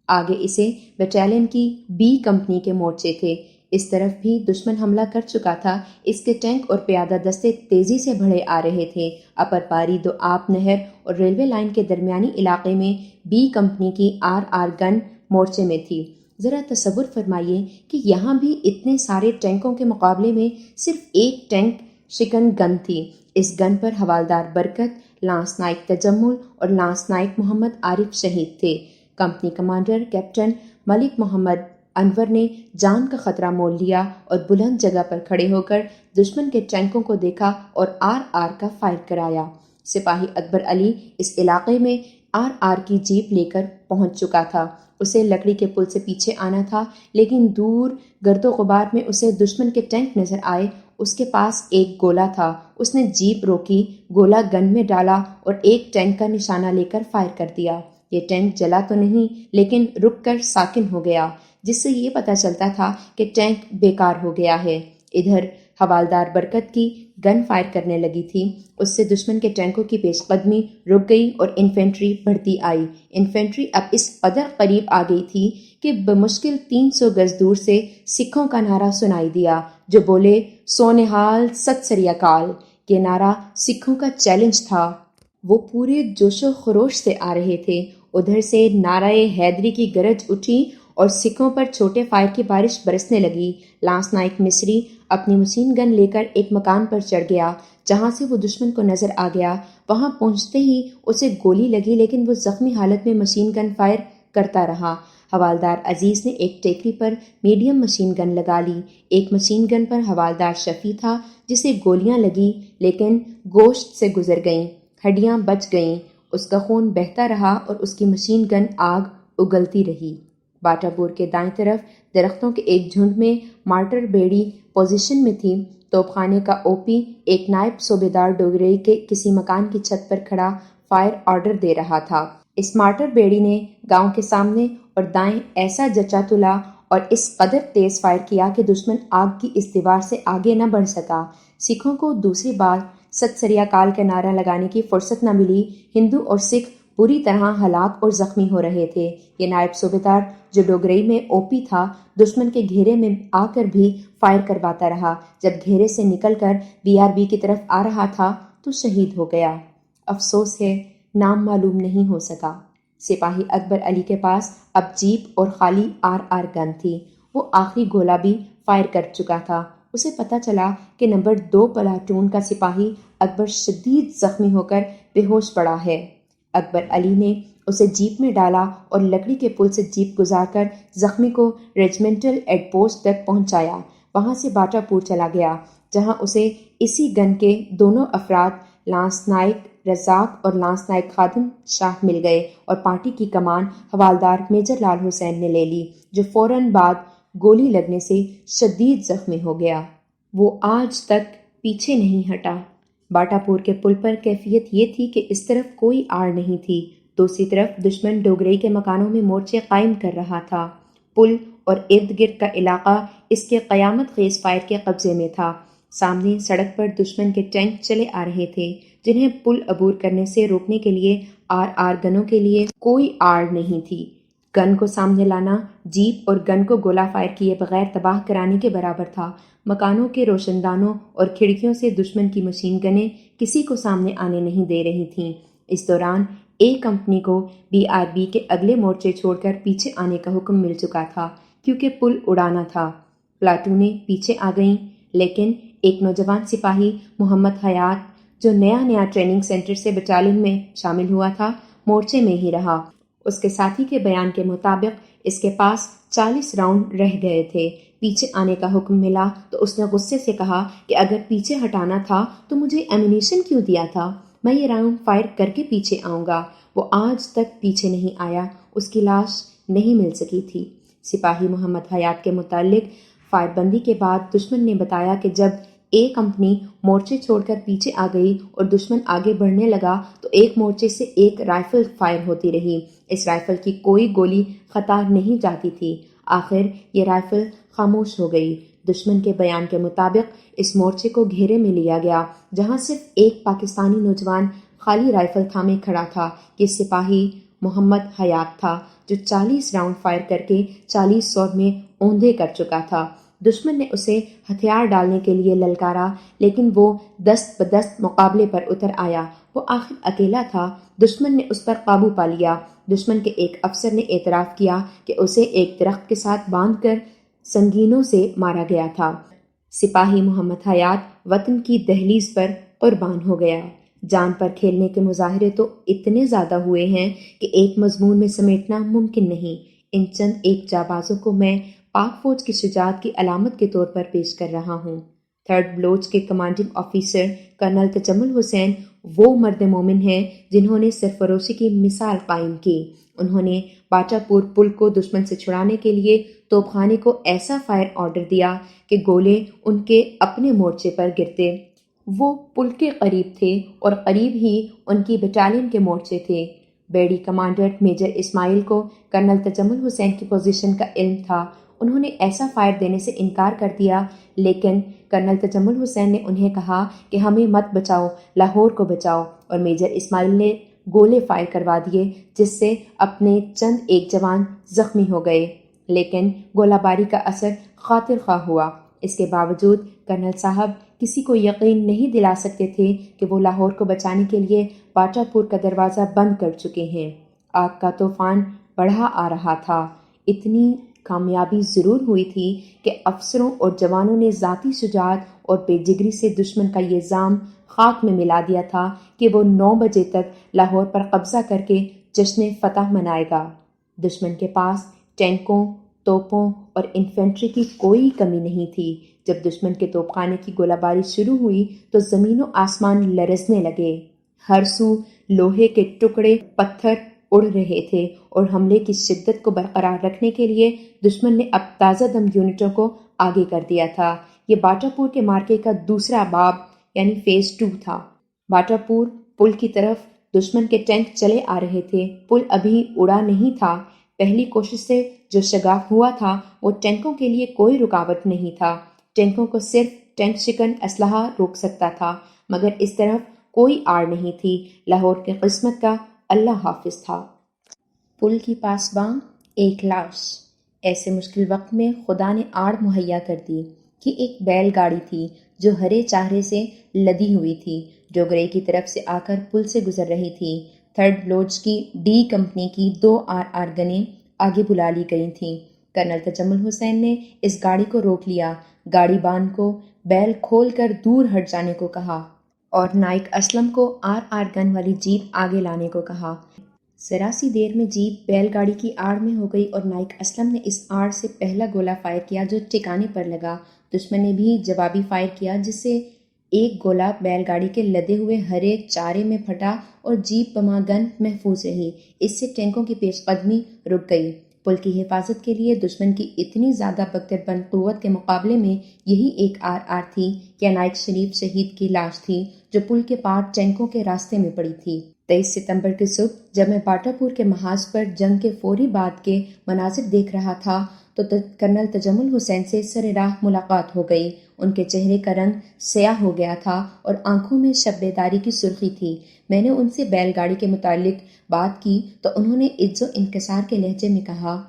آگے اسے بٹالین کی B کمپنی کے مورچے تھے۔ اس طرف بھی دشمن حملہ کر چکا تھا۔ اس کے ٹینک اور پیادہ دستے تیزی سے بڑھے آ رہے تھے۔ اپر باری دو آپ نہر اور ریلوے لائن کے درمیانی علاقے میں B کمپنی کی RR گن مورچے میں تھی۔ ذرا تصور فرمائیے کہ یہاں بھی اتنے سارے ٹینکوں کے مقابلے میں صرف ایک ٹینک شکن گن تھی۔ اس گن پر حوالدار برکت، لانس نائک تجمل اور لانس نائک محمد عارف شہید تھے۔ کمپنی کمانڈر کیپٹن ملک محمد انور نے جان کا خطرہ مول لیا اور بلند جگہ پر کھڑے ہو کر دشمن کے ٹینکوں کو دیکھا اور RR کا فائر کرایا۔ سپاہی اکبر علی اس علاقے میں RR کی جیپ لے کر پہنچ چکا تھا۔ اسے لکڑی کے پل سے پیچھے آنا تھا، لیکن دور گرد و غبار میں اسے دشمن کے ٹینک نظر آئے۔ اس کے پاس ایک گولا تھا۔ اس نے جیپ روکی، گولا گن میں ڈالا اور ایک ٹینک کا نشانہ لے کر فائر کر دیا۔ یہ ٹینک جلا تو نہیں، لیکن رک کر ساکن ہو گیا، جس سے یہ پتہ چلتا تھا کہ ٹینک بیکار ہو گیا ہے۔ ادھر حوالدار برکت کی گن فائر کرنے لگی تھی۔ اس سے دشمن کے ٹینکوں کی پیش قدمی رک گئی اور انفینٹری بڑھتی آئی۔ انفینٹری اب اس قدر قریب آ گئی تھی کہ بمشکل 300 گز دور سے سکھوں کا نعرہ سنائی دیا، جو بولے سونہال ست سری اکال۔ یہ نعرہ سکھوں کا چیلنج تھا۔ وہ پورے جوش و خروش سے آ رہے تھے۔ ادھر سے نعرہ حیدری کی گرج اٹھی اور سکھوں پر چھوٹے فائر کی بارش برسنے لگی۔ لانس نائک مصری اپنی مشین گن لے کر ایک مکان پر چڑھ گیا جہاں سے وہ دشمن کو نظر آ گیا۔ وہاں پہنچتے ہی اسے گولی لگی، لیکن وہ زخمی حالت میں مشین گن فائر کرتا رہا۔ حوالدار عزیز نے ایک ٹیکری پر میڈیم مشین گن لگا لی۔ ایک مشین گن پر حوالدار شفیع تھا، جسے گولیاں لگی لیکن گوشت سے گزر گئیں، ہڈیاں بچ گئیں۔ اس کا خون بہتا رہا اور اس کی مشین گن آگ اگلتی رہی۔ باٹا پور کے دائیں طرف درختوں کے ایک جھنڈ میں مارٹر بیڑی پوزیشن میں تھی۔ توپ خانے کا OP ایک نائب صوبیدار ڈوگرئی کے کسی مکان کی چھت پر کھڑا فائر آرڈر دے رہا تھا۔ اس مارٹر بیڑی نے گاؤں کے سامنے اور دائیں ایسا جچا تلا اور اس قدر تیز فائر کیا کہ دشمن آگ کی اس دیوار سے آگے نہ بڑھ سکا۔ سکھوں کو دوسری بار ست سری اکال کا نعرہ لگانے کی فرصت نہ ملی۔ ہندو اور سکھ بری طرح ہلاک اور زخمی ہو رہے تھے۔ یہ نائب صوبیدار جو ڈوگرئی میں OP تھا، دشمن کے گھیرے میں آ کر بھی فائر کرواتا رہا۔ جب گھیرے سے نکل کر BRB کی طرف آ رہا تھا تو شہید ہو گیا۔ افسوس ہے نام معلوم نہیں ہو سکا۔ سپاہی اکبر علی کے پاس اب جیپ اور خالی RR گن تھی۔ وہ آخری گولا بھی فائر کر چکا تھا۔ اسے پتہ چلا کہ نمبر 2 پلاٹون کا سپاہی اکبر شدید زخمی ہو کر بے ہوش پڑا ہے۔ اکبر علی نے اسے جیپ میں ڈالا اور لکڑی کے پل سے جیپ گزار کر زخمی کو ریجمنٹل ایڈ پوسٹ تک پہنچایا۔ وہاں سے باٹا پور چلا گیا، جہاں اسے اسی گن کے دونوں افراد لانس نائک رزاق اور لانس نائک خادم شاہ مل گئے اور پارٹی کی کمان حوالدار میجر لال حسین نے لے لی، جو فوراً بعد گولی لگنے سے شدید زخمی ہو گیا۔ وہ آج تک پیچھے نہیں ہٹا۔ باٹا پور کے پل پر کیفیت یہ تھی کہ اس طرف کوئی آڑ نہیں تھی، دوسری طرف دشمن ڈوگرئی کے مکانوں میں مورچے قائم کر رہا تھا۔ پل اور ارد گرد کا علاقہ اس کے قیامت خیز فائر کے قبضے میں تھا۔ سامنے سڑک پر دشمن کے ٹینک چلے آ رہے تھے، جنہیں پل عبور کرنے سے روکنے کے لیے RR گنوں کے لیے کوئی آڑ نہیں تھی۔ گن کو سامنے لانا جیپ اور گن کو گولہ فائر کیے بغیر تباہ کرانے کے برابر تھا۔ مکانوں کے روشن دانوں اور کھڑکیوں سے دشمن کی مشین گنیں کسی کو سامنے آنے نہیں دے رہی تھیں۔ اس دوران A کمپنی کو BRB کے اگلے مورچے چھوڑ کر پیچھے آنے کا حکم مل چکا تھا، کیونکہ پل اڑانا تھا۔ پلاٹونیں پیچھے آ گئیں، لیکن ایک نوجوان سپاہی محمد حیات، جو نیا ٹریننگ سینٹر سے بٹالین میں شامل ہوا تھا، مورچے میں ہی رہا۔ اس کے ساتھی کے بیان کے مطابق اس کے پاس 40 راؤنڈ رہ گئے تھے۔ پیچھے آنے کا حکم ملا تو اس نے غصے سے کہا کہ اگر پیچھے ہٹانا تھا تو مجھے ایمونیشن کیوں دیا تھا؟ میں یہ راؤنڈ فائر کر کے پیچھے آؤں گا۔ وہ آج تک پیچھے نہیں آیا۔ اس کی لاش نہیں مل سکی تھی۔ سپاہی محمد حیات کے متعلق فائر بندی کے بعد دشمن نے بتایا کہ جب A کمپنی مورچے چھوڑ کر پیچھے آ گئی اور دشمن آگے بڑھنے لگا تو ایک مورچے سے ایک رائفل فائر ہوتی رہی۔ اس رائفل کی کوئی گولی خطا نہیں جاتی تھی۔ آخر یہ رائفل خاموش ہو گئی۔ دشمن کے بیان کے مطابق اس مورچے کو گھیرے میں لیا گیا، جہاں صرف ایک پاکستانی نوجوان خالی رائفل تھامے کھڑا تھا۔ یہ سپاہی محمد حیات تھا، جو 40 راؤنڈ فائر کر کے 40 سور میں اوندھے کر چکا تھا۔ دشمن نے اسے ہتھیار ڈالنے کے لیے للکارا، لیکن وہ دست بدست مقابلے پر اتر آیا۔ وہ آخر اکیلا تھا۔ دشمن نے اس پر قابو پا لیا۔ دشمن کے ایک افسر نے اعتراف کیا کہ اسے ایک درخت کے ساتھ باندھ کر سنگینوں سے مارا گیا تھا۔ سپاہی محمد حیات وطن کی دہلیز پر قربان ہو گیا۔ جان پر کھیلنے کے مظاہرے تو اتنے زیادہ ہوئے ہیں کہ ایک مضمون میں سمیٹنا ممکن نہیں۔ ان چند ایک جانبازوں کو میں پاک فوج کی شجاعت کی علامت کے طور پر پیش کر رہا ہوں۔ 3rd بلوچ کے کمانڈنگ آفیسر کرنل تجمل حسین وہ مرد مومن ہیں جنہوں نے سرفروشی کی مثال قائم کی۔ انہوں نے باٹا پور پل کو دشمن سے چھڑانے کے لیے توپ خانے کو ایسا فائر آرڈر دیا کہ گولے ان کے اپنے مورچے پر گرتے۔ وہ پل کے قریب تھے اور قریب ہی ان کی بٹالین کے مورچے تھے۔ بیڑی کمانڈر میجر اسماعیل کو کرنل تجمل حسین کی پوزیشن کا علم تھا۔ انہوں نے ایسا فائر دینے سے انکار کر دیا، لیکن کرنل تجمل حسین نے انہیں کہا کہ ہمیں مت بچاؤ، لاہور کو بچاؤ، اور میجر اسماعیل نے گولے فائر کروا دیے، جس سے اپنے چند ایک جوان زخمی ہو گئے، لیکن گولہ باری کا اثر خاطر خواہ ہوا۔ اس کے باوجود کرنل صاحب کسی کو یقین نہیں دلا سکتے تھے کہ وہ لاہور کو بچانے کے لیے باٹا پور کا دروازہ بند کر چکے ہیں۔ آگ کا طوفان بڑھا آ رہا تھا۔ اتنی کامیابی ضرور ہوئی تھی کہ افسروں اور جوانوں نے ذاتی شجاعت اور بے جگری سے دشمن کا یہ ظام خاک میں ملا دیا تھا کہ وہ 9 بجے تک لاہور پر قبضہ کر کے جشن فتح منائے گا۔ دشمن کے پاس ٹینکوں، توپوں اور انفینٹری کی کوئی کمی نہیں تھی۔ جب دشمن کے توپ خانے کی گولہ باری شروع ہوئی تو زمین و آسمان لرزنے لگے۔ ہر سو لوہے کے ٹکڑے، پتھر اڑ رہے تھے، اور حملے کی شدت کو برقرار رکھنے کے لیے دشمن نے اب تازہ دم یونٹوں کو آگے کر دیا تھا۔ یہ باٹا پور کے مارکے کا دوسرا باب یعنی فیز 2 تھا۔ باٹا پور پل کی طرف دشمن کے ٹینک چلے آ رہے تھے۔ پل ابھی اڑا نہیں تھا۔ پہلی کوشش سے جو شگاف ہوا تھا وہ ٹینکوں کے لیے کوئی رکاوٹ نہیں تھا۔ ٹینکوں کو صرف ٹینک شکن اسلحہ روک سکتا تھا، مگر اس طرف کوئی آڑ نہیں تھی۔ لاہور کی قسمت کا اللہ حافظ تھا۔ پل کی پاسباں ایک لاش۔ ایسے مشکل وقت میں خدا نے آڑ مہیا کر دی کہ ایک بیل گاڑی تھی جو ہرے چارے سے لدی ہوئی تھی، ڈوگرے کی طرف سے آ کر پل سے گزر رہی تھی۔ 3rd بلوچ کی ڈی کمپنی کی 2 RR گنیں آگے بلا لی گئی تھیں۔ کرنل تجمل حسین نے اس گاڑی کو روک لیا، گاڑی بان کو بیل کھول کر دور ہٹ جانے کو کہا اور نائک اسلم کو RR گن والی جیپ آگے لانے کو کہا۔ ذرا سی دیر میں جیپ بیل گاڑی کی آڑ میں ہو گئی اور نائک اسلم نے اس آڑ سے پہلا گولہ فائر کیا جو ٹھکانے پر لگا۔ دشمن نے بھی جوابی فائر کیا، جس سے ایک گولہ بیل گاڑی کے لدے ہوئے ہرے چارے میں پھٹا اور جیپ بما گن محفوظ رہی۔ اس سے ٹینکوں کی پیش قدمی رک گئی۔ پل کی حفاظت کے لیے دشمن کی اتنی زیادہ بختر قوت کے مقابلے میں یہی ایک RR تھی یا نائک شریف شہید کی لاش تھی جو پل کے پار ٹینکوں کے راستے میں پڑی تھی۔ 23 ستمبر کی صبح جب میں باٹا پور کے محاذ پر جنگ کے فوری بعد کے مناظر دیکھ رہا تھا تو کرنل تجمل حسین سے سر راہ ملاقات ہو گئی۔ ان کے چہرے کا رنگ سیاہ ہو گیا تھا اور آنکھوں میں شب بیداری کی سرخی تھی۔ میں نے ان سے بیل گاڑی کے متعلق بات کی تو انہوں نے عجز و انکسار کے لہجے میں کہا،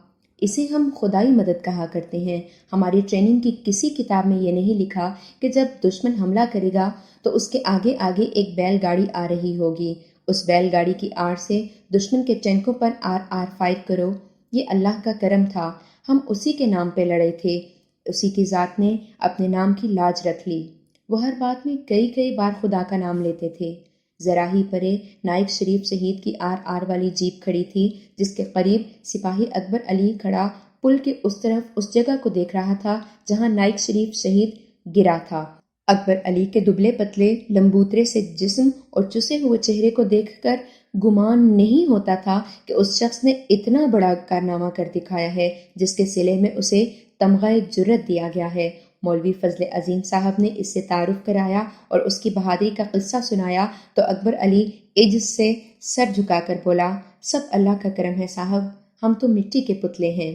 اسے ہم خدائی مدد کہا کرتے ہیں۔ ہماری ٹریننگ کی کسی کتاب میں یہ نہیں لکھا کہ جب دشمن حملہ کرے گا تو اس کے آگے آگے ایک بیل گاڑی آ رہی ہوگی، اس بیل گاڑی کی آڑ سے دشمن کے ٹینکوں پر RR فائر کرو۔ یہ اللہ کا کرم تھا، ہم اسی کے نام پہ لڑے تھے، اسی کی ذات نے اپنے نام کی لاج رکھ لی۔ وہ ہر بات میں کئی بار خدا کا نام لیتے تھے۔ ذرا ہی پرے نائک شریف شہید کی RR والی جیپ کھڑی تھی، جس کے قریب سپاہی اکبر علی کھڑا پل کے اس طرف اس جگہ کو دیکھ رہا تھا جہاں نائک شریف شہید گرا تھا۔ اکبر علی کے دبلے پتلے لمبوترے سے جسم اور چسے ہوئے چہرے کو دیکھ کر گمان نہیں ہوتا تھا کہ اس شخص نے اتنا بڑا کارنامہ کر دکھایا ہے جس کے صلے میں اسے تمغہ جرت دیا گیا ہے۔ مولوی فضل عظیم صاحب نے اس سے تعارف کرایا اور اس کی بہادری کا قصہ سنایا تو اکبر علی عجز سے سر جھکا کر بولا، سب اللہ کا کرم ہے صاحب، ہم تو مٹی کے پتلے ہیں۔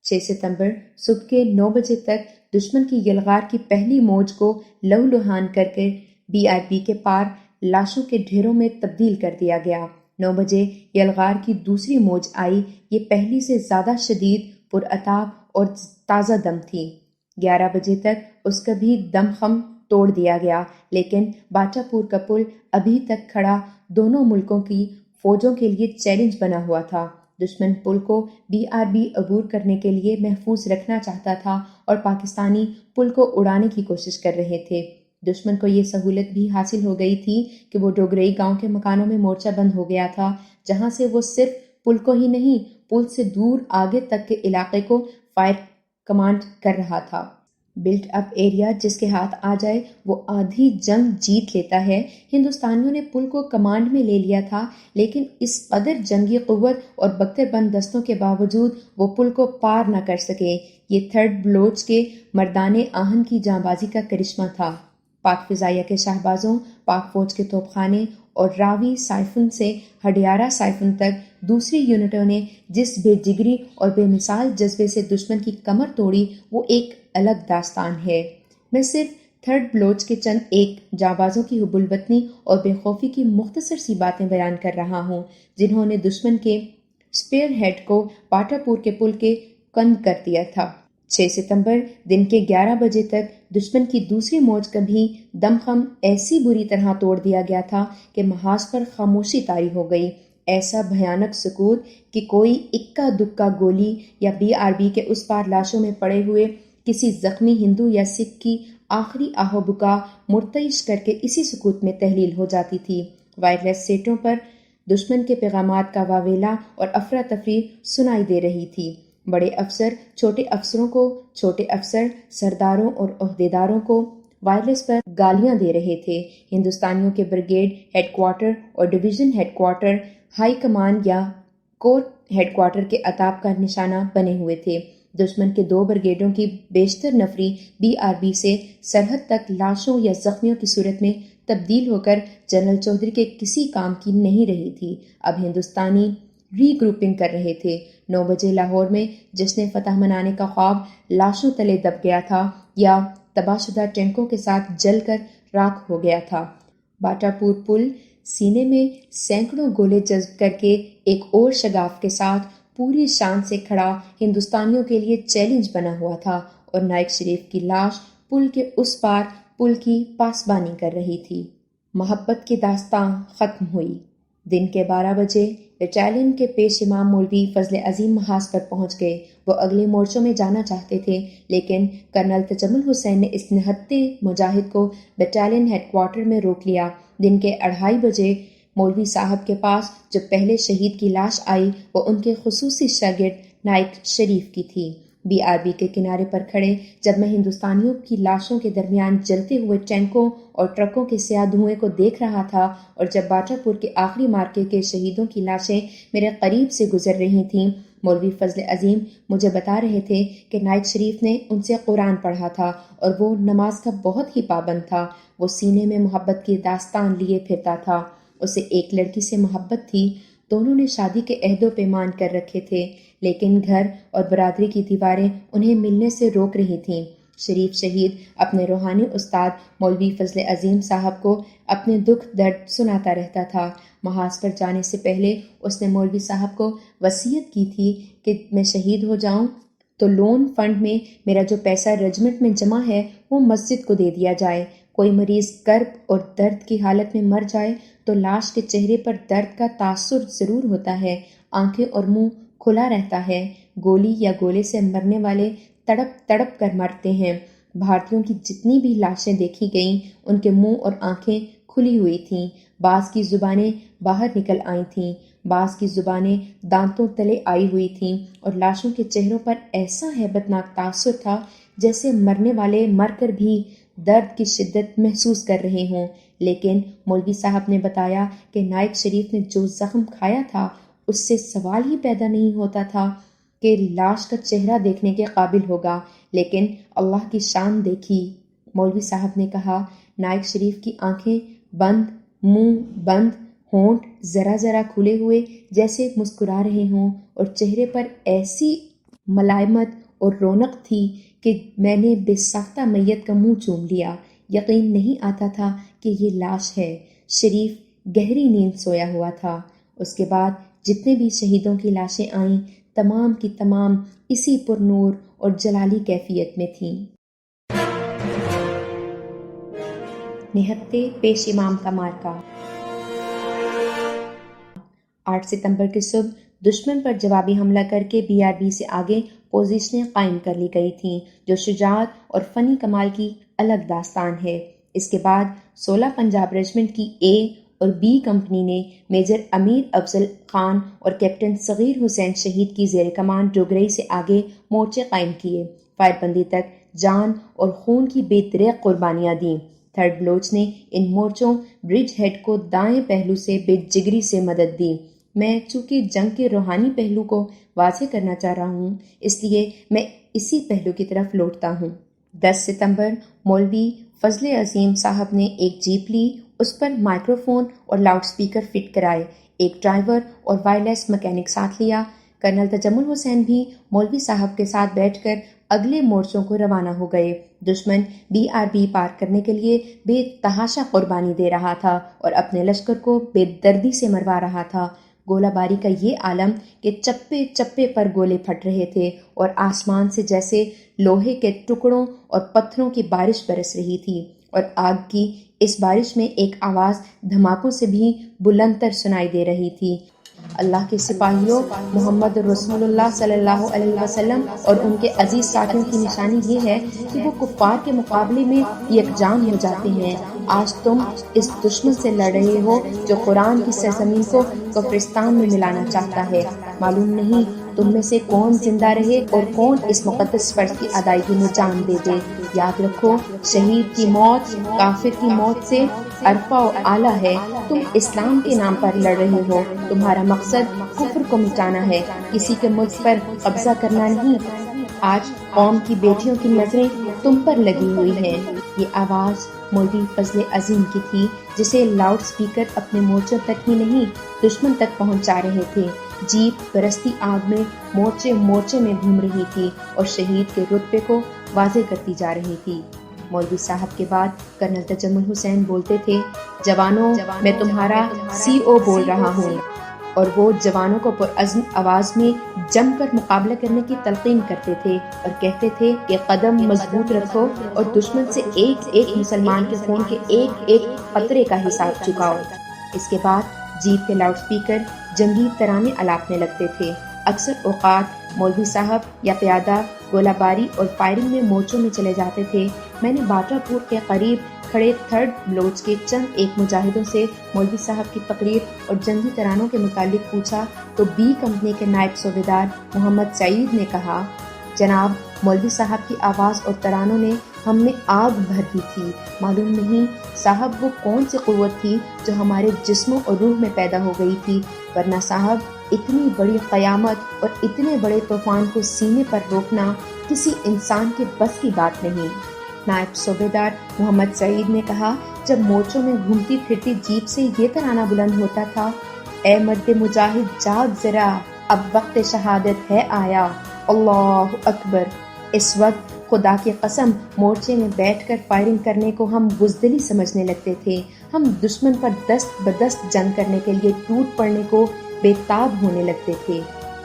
6 ستمبر صبح کے 9 بجے تک دشمن کی یلغار کی پہلی موج کو لہولہان کر کے BRB کے پار لاشوں کے ڈھیروں میں تبدیل کر دیا گیا۔ 9 بجے یلغار کی دوسری موج آئی، یہ پہلی سے زیادہ شدید، پرعتاب اور تازہ دم تھی۔ 11 بجے تک اس کا بھی دم خم توڑ دیا گیا، لیکن باٹا پور کا پل ابھی تک کھڑا دونوں ملکوں کی فوجوں کے لیے چیلنج بنا ہوا تھا۔ دشمن پل کو BRB عبور کرنے کے لیے محفوظ رکھنا چاہتا تھا اور پاکستانی پل کو اڑانے کی کوشش کر رہے تھے۔ دشمن کو یہ سہولت بھی حاصل ہو گئی تھی کہ وہ ڈوگرئی گاؤں کے مکانوں میں مورچہ بند ہو گیا تھا، جہاں سے وہ صرف پل کو ہی نہیں، پل سے دور آگے تک کے علاقے کو فائر کمانڈ کر رہا تھا۔ بلٹ اپ ایریا جس کے ہاتھ آ جائے وہ آدھی جنگ جیت لیتا ہے۔ ہندوستانیوں نے پل کو کمانڈ میں لے لیا تھا، لیکن اس قدر جنگی قوت اور بختر بند دستوں کے باوجود وہ پل کو پار نہ کر سکے۔ یہ تھرڈ بلوچ کے مردانِ آہن کی جاں بازی کا کرشمہ تھا۔ پاک فضائیہ کے شہبازوں، پاک فوج کے توپ خانے اور راوی سائفن سے ہڈیارہ سائفن تک دوسری یونٹوں نے جس بے جگری اور بے مثال جذبے سے دشمن کی کمر توڑی، وہ ایک الگ داستان ہے۔ میں صرف تھرڈ بلوچ کے چند ایک جانبازوں کی حب الوطنی اور بے خوفی کی مختصر سی باتیں بیان کر رہا ہوں، جنہوں نے دشمن کے اسپیئر ہیڈ کو باٹا پور کے پل کے کند کر دیا تھا۔ 6 ستمبر دن کے 11 بجے تک دشمن کی دوسری موج کا بھی دم خم ایسی بری طرح توڑ دیا گیا تھا کہ محاذ پر خاموشی طاری ہو گئی۔ ایسا بھیانک سکوت کہ کوئی اکا دکا گولی یا BRB کے اس پار لاشوں میں پڑے ہوئے کسی زخمی ہندو یا سکھ کی آخری آہو بکا مرتعش کر کے اسی سکوت میں تحلیل ہو جاتی تھی۔ وائرلیس سیٹوں پر دشمن کے پیغامات کا واویلا اور افراتفری سنائی دے رہی تھی۔ بڑے افسر چھوٹے افسروں کو، چھوٹے افسر سرداروں اور عہدیداروں کو وائرلیس پر گالیاں دے رہے تھے۔ ہندوستانیوں کے بریگیڈ ہیڈ کوارٹر اور ڈویژن ہیڈ کوارٹر، ہائی کمان یا کور ہیڈ کوارٹر کے عتاب کا نشانہ بنے ہوئے تھے۔ دشمن کے 2 بریگیڈوں کی بیشتر نفری BRB سے سرحد تک لاشوں یا زخمیوں کی صورت میں تبدیل ہو کر جنرل چودھری کے کسی کام کی نہیں رہی تھی۔ اب ہندوستانی ری گروپنگ کر رہے تھے۔ 9 بجے لاہور میں جشن فتح منانے کا خواب لاشوں تلے دب گیا تھا یا تباہ شدہ ٹینکوں کے ساتھ جل کر راکھ ہو گیا تھا۔ باٹا پور پل سینے میں سینکڑوں گولے جذب کر کے ایک اور شگاف کے ساتھ پوری شان سے کھڑا ہندوستانیوں کے لیے چیلنج بنا ہوا تھا، اور نائک شریف کی لاش پل کے اس پار پل کی پاسبانی کر رہی تھی۔ محبت کی داستاں ختم ہوئی۔ دن کے 12 بجے بٹالین کے پیش امام مولوی فضل عظیم محاذ پر پہنچ گئے۔ وہ اگلے مورچوں میں جانا چاہتے تھے، لیکن کرنل تجمل حسین نے اس نہتے مجاہد کو بٹالین ہیڈ کوارٹر میں روک لیا۔ دن کے 2:30 بجے مولوی صاحب کے پاس جو پہلے شہید کی لاش آئی، وہ ان کے خصوصی شاگرد نائک شریف کی تھی۔ BRB کے کنارے پر کھڑے جب میں ہندوستانیوں کی لاشوں کے درمیان جلتے ہوئے ٹینکوں اور ٹرکوں کے سیاہ دھوئیں کو دیکھ رہا تھا، اور جب باٹا پور کے آخری مارکے کے شہیدوں کی لاشیں میرے قریب سے گزر رہی تھیں، مولوی فضل عظیم مجھے بتا رہے تھے کہ نائک شریف نے ان سے قرآن پڑھا تھا اور وہ نماز کا بہت ہی پابند تھا۔ وہ سینے میں محبت کی داستان لیے پھرتا تھا۔ اسے ایک لڑکی سے محبت تھی۔ دونوں نے شادی کے عہد و پیمان کر رکھے تھے، لیکن گھر اور برادری کی دیواریں انہیں ملنے سے روک رہی تھیں۔ شریف شہید اپنے روحانی استاد مولوی فضل عظیم صاحب کو اپنے دکھ درد سناتا رہتا تھا۔ محاذ پر جانے سے پہلے اس نے مولوی صاحب کو وصیت کی تھی کہ میں شہید ہو جاؤں تو لون فنڈ میں میرا جو پیسہ رجمنٹ میں جمع ہے وہ مسجد کو دے دیا جائے۔ کوئی مریض کرب اور درد کی حالت میں مر جائے تو لاش کے چہرے پر درد کا تاثر ضرور ہوتا ہے، آنکھیں اور منہ کھلا رہتا ہے۔ گولی یا گولے سے مرنے والے تڑپ تڑپ کر مرتے ہیں۔ بھارتیوں کی جتنی بھی لاشیں دیکھی گئیں ان کے منہ اور آنکھیں کھلی ہوئی تھیں، بعض کی زبانیں باہر نکل آئی تھیں، بعض کی زبانیں دانتوں تلے آئی ہوئی تھیں، اور لاشوں کے چہروں پر ایسا ہیبت ناک تاثر تھا جیسے مرنے والے مر کر بھی درد کی شدت محسوس کر رہے ہوں۔ لیکن مولوی صاحب نے بتایا کہ نائک شریف نے جو زخم کھایا تھا اس سے سوال ہی پیدا نہیں ہوتا تھا کہ لاش کا چہرہ دیکھنے کے قابل ہوگا، لیکن اللہ کی شان دیکھی۔ مولوی صاحب نے کہا، نائک شریف کی آنکھیں بند، منہ بند، ہونٹ ذرا ذرا کھلے ہوئے جیسے مسکرا رہے ہوں، اور چہرے پر ایسی ملائمت اور رونق تھی کہ میں نے بے ساختہ میت کا منہ چوم لیا۔ یقین نہیں آتا تھا کہ یہ لاش ہے۔ شریف گہری نیند سویا ہوا تھا۔ اس کے بعد جتنے بھی شہیدوں کی لاشیں آئیں تمام کی تمام اسی پر نور اور جلالی کیفیت میں تھیں۔ نہتے پیش امام کا مارکا۔ 8 ستمبر کی صبح دشمن پر جوابی حملہ کر کے BRB سے آگے پوزیشنیں قائم کر لی گئی تھیں، جو شجاعت اور فنی کمال کی الگ داستان ہے۔ اس کے بعد 16 پنجاب ریجمنٹ کی A اور B کمپنی نے میجر امیر افضل خان اور کیپٹن صغیر حسین شہید کی زیر کمان ڈوگرئی سے آگے مورچے قائم کیے، فائر بندی تک جان اور خون کی بے دریغ قربانیاں دیں۔ تھرڈ بلوچ نے ان مورچوں برج ہیڈ کو دائیں پہلو سے بے جگری سے مدد دی۔ میں چونکہ جنگ کے روحانی پہلو کو واضح کرنا چاہ رہا ہوں، اس لیے میں اسی پہلو کی طرف لوٹتا ہوں۔ 10 ستمبر مولوی فضل عظیم صاحب نے ایک جیپ لی، اس پر مائکروفون اور لاؤڈ سپیکر فٹ کرائے، ایک ڈرائیور اور وائرلیس مکینک ساتھ لیا۔ کرنل تجمل حسین بھی مولوی صاحب کے ساتھ بیٹھ کر اگلے مورچوں کو روانہ ہو گئے۔ دشمن BRB پار کرنے کے لیے بے تحاشا قربانی دے رہا تھا اور اپنے لشکر کو بے دردی سے مروا رہا تھا۔ گولہ باری کا یہ عالم کہ چپے چپے پر گولے پھٹ رہے تھے اور آسمان سے جیسے لوہے کے ٹکڑوں اور پتھروں کی بارش برس رہی تھی، اور آگ کی اس بارش میں ایک آواز دھماکوں سے بھی بلندتر سنائی دے رہی تھی۔ اللہ کے سپاہیوں، محمد رسول اللہ صلی اللہ علیہ وسلم اور ان کے عزیز ساتھیوں کی نشانی یہ ہے کہ وہ کفار کے مقابلے میں یکجان ہو جاتے ہیں۔ آج تم اس دشمن سے لڑ رہے ہو جو قرآن کی سرزمین کو کفرستان میں ملانا چاہتا ہے۔ معلوم نہیں تم میں سے کون زندہ رہے اور کون اس مقدس فرض کی ادائیگی میں جان دے دے۔ یاد رکھو، شہید کی موت کافر کی موت سے ارفع و اعلیٰ ہے۔ تم اسلام کے نام پر لڑ رہے ہو، تمہارا مقصد کفر کو مٹانا ہے، کسی کے ملک پر قبضہ کرنا نہیں۔ آج قوم کی بیٹیوں کی نظریں تم پر لگی ہوئی ہیں۔ یہ آواز مولوی فضل عظیم کی تھی، جسے لاؤڈ سپیکر اپنے مورچوں تک ہی نہیں دشمن تک پہنچا رہے تھے۔ جیپ برستی آگ میں مورچے مورچے میں گھوم رہی تھی اور شہید کے رتبے کو واضح کرتی جا رہی تھی۔ مولوی صاحب کے بعد کرنل تجمل حسین بولتے تھے، جوانوں میں تمہارا CO بول رہا ہوں، اور وہ جوانوں کو پرعزم آواز میں جم کر مقابلہ کرنے کی تلقین کرتے تھے اور کہتے تھے کہ قدم مضبوط رکھو اور دشمن سے ایک ایک مسلمان کے خون کے ایک ایک قطرے کا حساب چکاؤ۔ اس کے بعد جیپ کے لاؤڈ سپیکر جنگی ترانے الاپنے لگتے تھے۔ اکثر اوقات مولوی صاحب یا پیادہ گولہ باری اور فائرنگ میں مورچوں میں چلے جاتے تھے۔ میں نے باٹا پور کے قریب کھڑے تھرڈ بلوچ کے چند ایک مجاہدوں سے مولوی صاحب کی تقریر اور جنگی ترانوں کے متعلق پوچھا تو B کمپنی کے نائب صوبیدار محمد سعید نے کہا، جناب مولوی صاحب کی آواز اور ترانوں نے ہم میں آگ بھر دی تھی۔ معلوم نہیں صاحب وہ کون سی قوت تھی جو ہمارے جسموں اور روح میں پیدا ہو گئی تھی، ورنہ صاحب اتنی بڑی قیامت اور اتنے بڑے طوفان کو سینے پر روکنا کسی انسان کے بس کی بات نہیں۔ نائب صوبیدار محمد سعید نے کہا، جب مورچوں میں گھومتی پھرتی جیپ سے یہ ترانہ بلند ہوتا تھا، اے مرد مجاہد جاگ ذرا، اب وقت شہادت ہے آیا، اللہ اکبر۔ اس وقت خدا کی قسم مورچے میں بیٹھ کر فائرنگ کرنے کو ہم بزدلی سمجھنے لگتے تھے۔ ہم دشمن پر دست بدست جنگ کرنے کے لیے ٹوٹ پڑنے کو بے تاب ہونے لگتے تھے،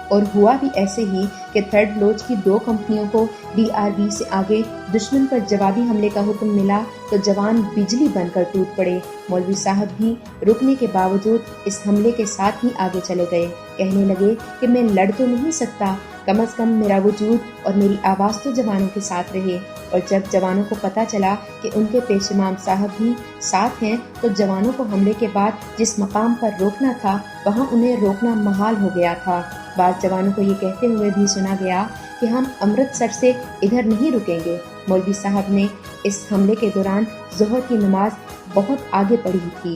اور ہوا بھی ایسے ہی کہ تھرڈ بلوچ کی 2 کمپنیوں کو BRB سے آگے دشمن پر جوابی حملے کا حکم ملا تو جوان بجلی بن کر ٹوٹ پڑے۔ مولوی صاحب بھی رکنے کے باوجود اس حملے کے ساتھ ہی آگے چلے گئے۔ کہنے لگے کہ میں لڑ تو نہیں سکتا، کم از کم میرا وجود اور میری آواز تو جوانوں کے ساتھ رہے۔ اور جب جوانوں کو پتہ چلا کہ ان کے پیش امام صاحب بھی ساتھ ہیں تو جوانوں کو حملے کے بعد جس مقام پر روکنا تھا وہاں انہیں روکنا محال ہو گیا تھا۔ بعض جوانوں کو یہ کہتے ہوئے بھی سنا گیا کہ ہم امرتسر سے ادھر نہیں رکیں گے۔ مولوی صاحب نے اس حملے کے دوران ظہر کی نماز بہت آگے پڑھی تھی۔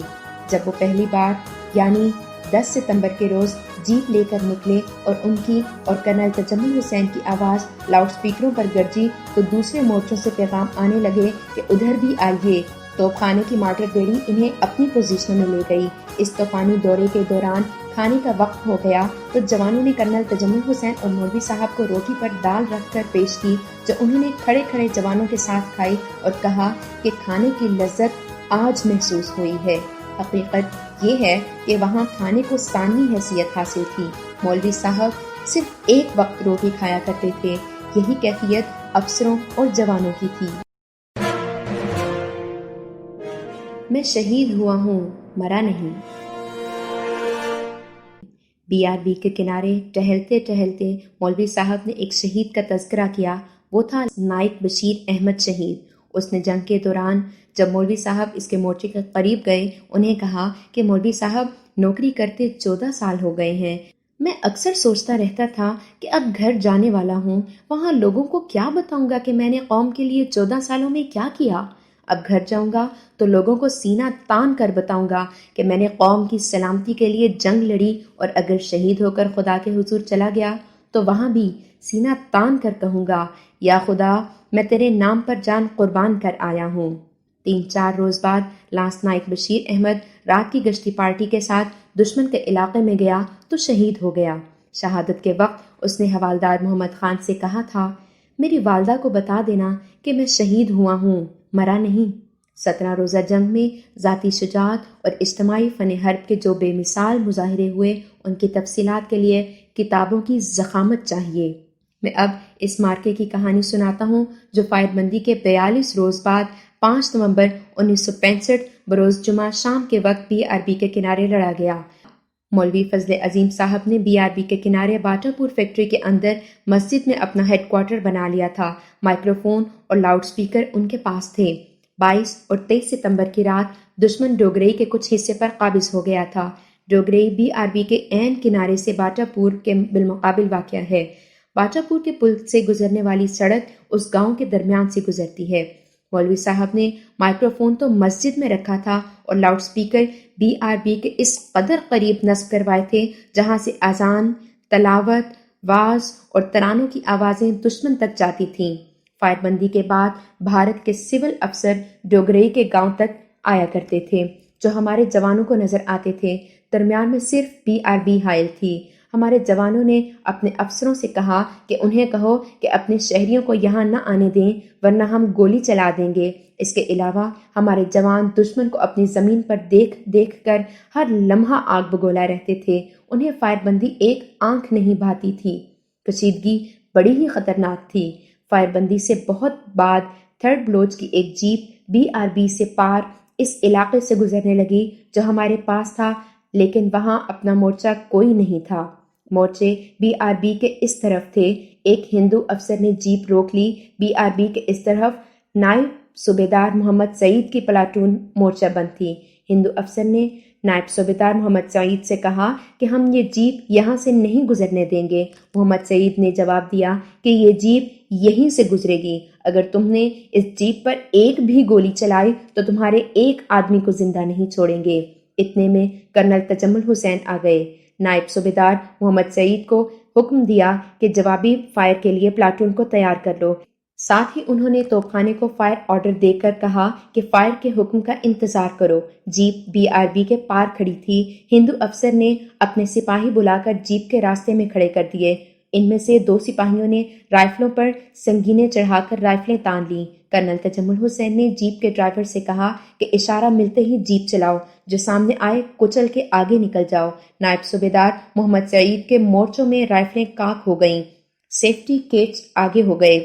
جب وہ پہلی بار یعنی 10 ستمبر کے روز جیپ لے کر نکلے اور ان کی اور کرنل تجمل حسین کی آواز لاؤڈ سپیکروں پر گرجی تو دوسرے مورچوں سے پیغام آنے لگے کہ ادھر بھی آئیے۔ توپ خانے کی مارٹر بیڑی انہیں اپنی پوزیشنوں میں لے گئی۔ اس طوفانی دورے کے دوران کھانے کا وقت ہو گیا تو جوانوں نے کرنل تجمل حسین اور مولوی صاحب کو روٹی پر دال رکھ کر پیش کی، جو انہوں نے کھڑے کھڑے جوانوں کے ساتھ کھائی اور کہا کہ کھانے کی لذت آج محسوس ہوئی ہے۔ حقیقت یہ ہے کہ وہاں کھانے کو ثانوی حیثیت حاصل تھی۔ مولوی صاحب صرف ایک وقت روٹی کھایا کرتے تھے، یہی کیفیت افسروں اور جوانوں کی تھی۔ میں شہید ہوا ہوں، مرا نہیں۔ BRB کے کنارے ٹہلتے ٹہلتے مولوی صاحب نے ایک شہید کا تذکرہ کیا، وہ تھا نائک بشیر احمد شہید۔ اس نے جنگ کے دوران جب مولوی صاحب اس کے مورچے کے قریب گئے، انہیں کہا کہ مولوی صاحب نوکری کرتے 14 سال ہو گئے ہیں، میں اکثر سوچتا رہتا تھا کہ اب گھر جانے والا ہوں، وہاں لوگوں کو کیا بتاؤں گا کہ میں نے قوم کے لیے 14 سالوں میں کیا کیا۔ اب گھر جاؤں گا تو لوگوں کو سینہ تان کر بتاؤں گا کہ میں نے قوم کی سلامتی کے لیے جنگ لڑی، اور اگر شہید ہو کر خدا کے حضور چلا گیا تو وہاں بھی سینہ تان کر کہوں گا، یا خدا میں تیرے نام پر جان قربان کر آیا ہوں۔ 3-4 روز بعد لانس نائک بشیر احمد رات کی گشتی پارٹی کے ساتھ دشمن کے علاقے میں گیا تو شہید ہو گیا۔ شہادت کے وقت اس نے حوالدار محمد خان سے کہا تھا، میری والدہ کو بتا دینا کہ میں شہید ہوا ہوں، مرا نہیں۔ 17 روزہ جنگ میں ذاتی شجاعت اور اجتماعی فن حرب کے جو بے مثال مظاہرے ہوئے، ان کی تفصیلات کے لیے کتابوں کی ضخامت چاہیے۔ میں اب اس مارکے کی کہانی سناتا ہوں جو فائر بندی کے 42 روز بعد 5 نومبر 1965 بروز جمعہ شام کے وقت BRB کے کنارے لڑا گیا۔ مولوی فضل عظیم صاحب نے BRB کے کنارے باٹا پور فیکٹری کے اندر مسجد میں اپنا ہیڈ کوارٹر بنا لیا تھا۔ مائکرو فون اور لاؤڈ سپیکر ان کے پاس تھے۔ 22 اور 23 ستمبر کی رات دشمن ڈوگرئی کے کچھ حصے پر قابض ہو گیا تھا۔ ڈوگرئی BRB کے عین کنارے سے باٹا پور کے بالمقابل واقع ہے۔ باٹا پور کے پل سے گزرنے والی سڑک اس گاؤں کے درمیان سے گزرتی ہے۔ مولوی صاحب نے مائکرو فون تو مسجد میں رکھا تھا اور لاؤڈ سپیکر BRB کے اس قدر قریب نصب کروائے تھے جہاں سے اذان، تلاوت، واعظ اور ترانوں کی آوازیں دشمن تک جاتی تھیں۔ فائر بندی کے بعد بھارت کے سول افسر ڈوگرئی کے گاؤں تک آیا کرتے تھے جو ہمارے جوانوں کو نظر آتے تھے۔ درمیان میں صرف BRB حائل تھی۔ ہمارے جوانوں نے اپنے افسروں سے کہا کہ انہیں کہو کہ اپنے شہریوں کو یہاں نہ آنے دیں ورنہ ہم گولی چلا دیں گے۔ اس کے علاوہ ہمارے جوان دشمن کو اپنی زمین پر دیکھ دیکھ کر ہر لمحہ آگ بگولا رہتے تھے۔ انہیں فائر بندی ایک آنکھ نہیں بھاتی تھی۔ کشیدگی بڑی ہی خطرناک تھی۔ فائر بندی سے بہت بعد 3rd بلوچ کی ایک جیپ BRB سے پار اس علاقے سے گزرنے لگی جو ہمارے پاس تھا، لیکن وہاں اپنا مورچہ کوئی نہیں تھا۔ مورچے BRB کے اس طرف تھے۔ ایک ہندو افسر نے جیپ روک لی۔ BRB کے اس طرف نائب صوبیدار محمد سعید کی پلاٹون مورچہ بند تھی۔ ہندو افسر نے نائب صوبیدار محمد سعید سے کہا کہ ہم یہ جیپ یہاں سے نہیں گزرنے دیں گے۔ محمد سعید نے جواب دیا کہ یہ جیپ یہیں سے گزرے گی، اگر تم نے اس جیپ پر ایک بھی گولی چلائی تو تمہارے ایک آدمی کو زندہ نہیں چھوڑیں گے۔ اتنے میں کرنل تجمل حسین آ گئے۔ نائب صوبیدار محمد سعید کو حکم دیا کہ جوابی فائر کے لیے پلاٹون کو تیار کر لو۔ ساتھ ہی انہوں نے توپ خانے کو فائر آرڈر دے کر کہا کہ فائر کے حکم کا انتظار کرو۔ جیپ BRB کے پار کھڑی تھی۔ ہندو افسر نے اپنے سپاہی بلا کر جیپ کے راستے میں کھڑے کر دیے۔ ان میں سے 2 سپاہیوں نے رائفلوں پر سنگینیں چڑھا کر رائفلیں تان لیں۔ کرنل تجمل حسین نے جیپ کے ڈرائیور سے کہا کہ اشارہ ملتے ہی جیپ چلاؤ، جو سامنے آئے کچل کے آگے نکل جاؤ۔ نائب صوبیدار محمد سعید کے مورچوں میں رائفلیں کاک ہو گئیں۔ سیفٹی کیچ آگے ہو گئے۔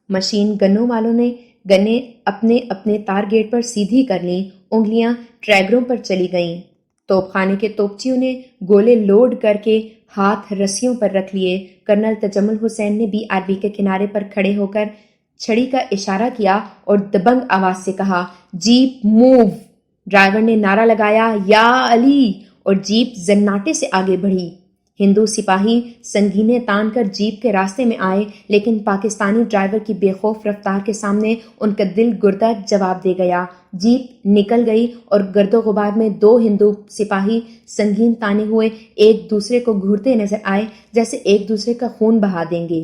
مشین گنوں والوں نے گنیں اپنے اپنے ٹارگیٹ پر سیدھی کر لیں۔ انگلیاں ٹریگروں پر چلی گئیں۔ توپ خانے کے توپچیوں نے گولے لوڈ کر کے ہاتھ رسیوں پر رکھ لیے۔ کرنل تجمل حسین نے BRB کے کنارے پر کھڑے ہو کر چھڑی کا اشارہ کیا اور دبنگ آواز سے کہا، جیپ موو۔ ڈرائیور نے نعرہ لگایا، یا علی، اور جیپ زناٹے سے آگے بڑھی۔ ہندو سپاہی سنگینے تان کر جیپ کے راستے میں آئے، لیکن پاکستانی ڈرائیور کی بے خوف رفتار کے سامنے ان کا دل گردہ جواب دے گیا۔ جیپ نکل گئی اور گرد و غبار میں 2 ہندو سپاہی سنگین تانے ہوئے ایک دوسرے کو گھورتے نظر آئے، جیسے ایک دوسرے کا خون بہا دیں گے۔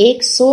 100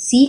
C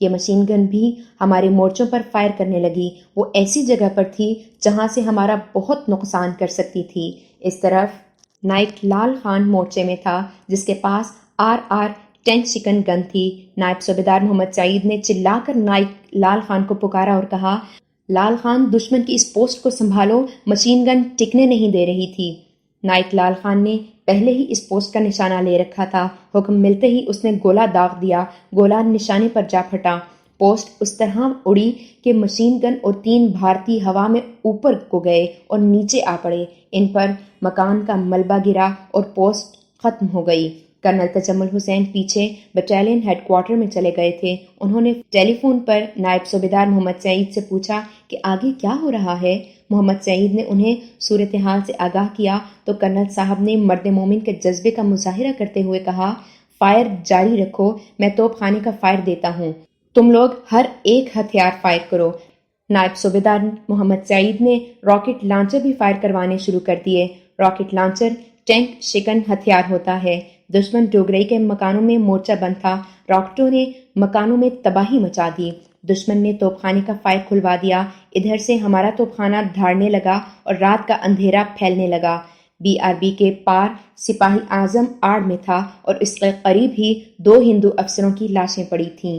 یہ مشین گن بھی ہمارے مورچوں پر فائر کرنے لگی۔ وہ ایسی جگہ پر تھی جہاں سے ہمارا بہت نقصان کر سکتی تھی۔ اس طرف نائب لال خان مورچے میں تھا جس کے پاس RR-10 چکن گن تھی۔ نائب صوبیدار محمد سعید نے چلا کر نائب لال خان کو پکارا اور کہا، لال خان دشمن کی اس پوسٹ کو سنبھالو، مشین گن ٹکنے نہیں دے رہی تھی۔ نائب لال خان نے پہلے ہی اس پوسٹ کا نشانہ لے رکھا تھا۔ حکم ملتے ہی اس نے گولہ داغ دیا، گولہ نشانے پر جا پھٹا۔ پوسٹ اس طرح اڑی کہ مشین گن اور 3 بھارتی ہوا میں اوپر کو گئے اور نیچے آ پڑے۔ ان پر مکان کا ملبہ گرا اور پوسٹ ختم ہو گئی۔ کرنل تجمل حسین پیچھے بٹالین ہیڈ کوارٹر میں چلے گئے تھے۔ انہوں نے ٹیلی فون پر نائب صوبیدار محمد سعید سے پوچھا کہ آگے کیا ہو رہا ہے۔ محمد سعید نے انہیں صورتحال سے آگاہ کیا تو کرنل صاحب نے مرد مومن کے جذبے کا مظاہرہ کرتے ہوئے کہا، فائر جاری رکھو، میں توپ خانے کا فائر دیتا ہوں، تم لوگ ہر ایک ہتھیار فائر کرو۔ نائب صوبیدار محمد سعید نے راکٹ لانچر بھی فائر کروانے شروع کر دیے۔ راکٹ لانچر ٹینک شکن ہتھیار ہوتا ہے۔ دشمن ڈوگرئی کے مکانوں میں مورچہ بند تھا۔ راکٹوں نے مکانوں میں تباہی مچا دی۔ دشمن نے توپ خانے کا فائر کھلوا دیا۔ ادھر سے ہمارا توپ خانہ دھاڑنے لگا اور رات کا اندھیرا پھیلنے لگا۔ BRB کے پار سپاہی اعظم آڑ میں تھا اور اس کے قریب ہی 2 ہندو افسروں کی لاشیں پڑی تھیں۔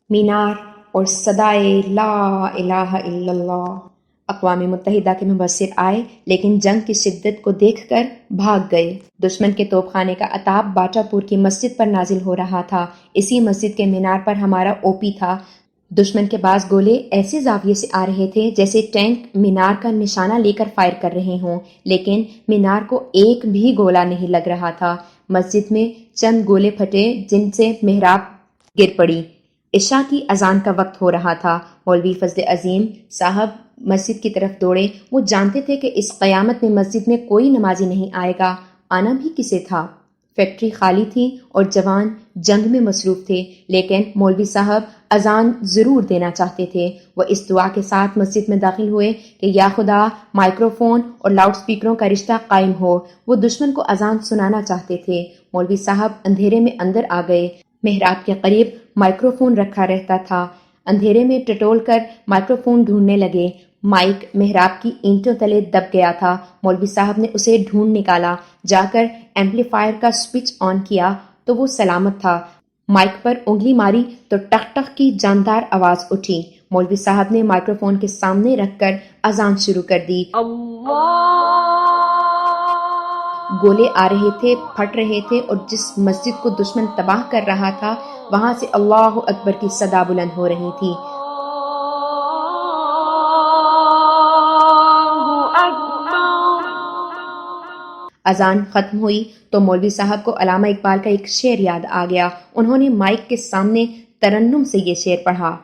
مینار اور صدائے لا الہ الا اللہ۔ اقوام متحدہ کے مبصر آئے لیکن جنگ کی شدت کو دیکھ کر بھاگ گئے۔ دشمن کے توپ خانے کا عتاب باٹا پور کی مسجد پر نازل ہو رہا تھا۔ اسی مسجد کے مینار پر ہمارا OP تھا۔ دشمن کے بعض گولے ایسے زاویے سے آ رہے تھے جیسے ٹینک مینار کا نشانہ لے کر فائر کر رہے ہوں، لیکن مینار کو ایک بھی گولہ نہیں لگ رہا تھا۔ مسجد میں چند گولے پھٹے جن سے محراب گر پڑی۔ عشاء کی اذان کا وقت ہو رہا تھا۔ مولوی فضل عظیم صاحب مسجد کی طرف دوڑے۔ وہ جانتے تھے کہ اس قیامت میں مسجد میں کوئی نمازی نہیں آئے گا، آنا بھی کسے تھا۔ فیکٹری خالی تھی اور جوان جنگ میں مصروف تھے، لیکن مولوی صاحب اذان ضرور دینا چاہتے تھے۔ وہ اس دعا کے ساتھ مسجد میں داخل ہوئے کہ یا خدا مائکرو فون اور لاؤڈ سپیکروں کا رشتہ قائم ہو۔ وہ دشمن کو اذان سنانا چاہتے تھے۔ مولوی صاحب اندھیرے میں اندر آ گئے۔ محراب کے قریب مائکرو فون رکھا رہتا تھا۔ اندھیرے میں ٹٹول کر مائکرو فون ڈھونڈنے لگے۔ مائک محراب کی اینٹوں تلے دب گیا تھا۔ مولوی صاحب نے اسے ڈھونڈ نکالا، جا کر ایمپلیفائر کا سوئچ آن کیا تو وہ سلامت تھا۔ مائک پر انگلی ماری تو ٹک ٹک کی جاندار آواز اٹھی۔ مولوی صاحب نے مائکرو فون کے سامنے رکھ کر اذان شروع کر دی۔ گولے آ رہے تھے، پھٹ رہے تھے اور جس مسجد کو دشمن تباہ کر رہا تھا وہاں سے اللہ اکبر کی صدا بلند ہو رہی تھی۔ اذان ختم ہوئی تو مولوی صاحب کو علامہ اقبال کا ایک شعر یاد آ گیا۔ انہوں نے مائک کے سامنے ترنم سے یہ شعر پڑھا،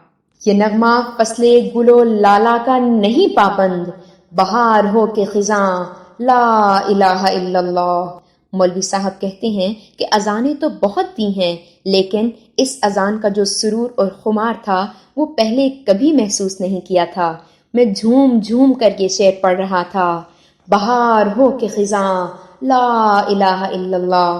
یہ نغمہ فصل گل و لالا کا نہیں پابند، بہار ہو کے خزاں لا الہ الا اللہ۔ مولوی صاحب کہتے ہیں کہ اذانیں تو بہت دی ہیں، لیکن اس اذان کا جو سرور اور خمار تھا وہ پہلے کبھی محسوس نہیں کیا تھا۔ میں جھوم جھوم کر یہ شعر پڑھ رہا تھا، بہار ہو کے خزاں لا الہ الا اللہ۔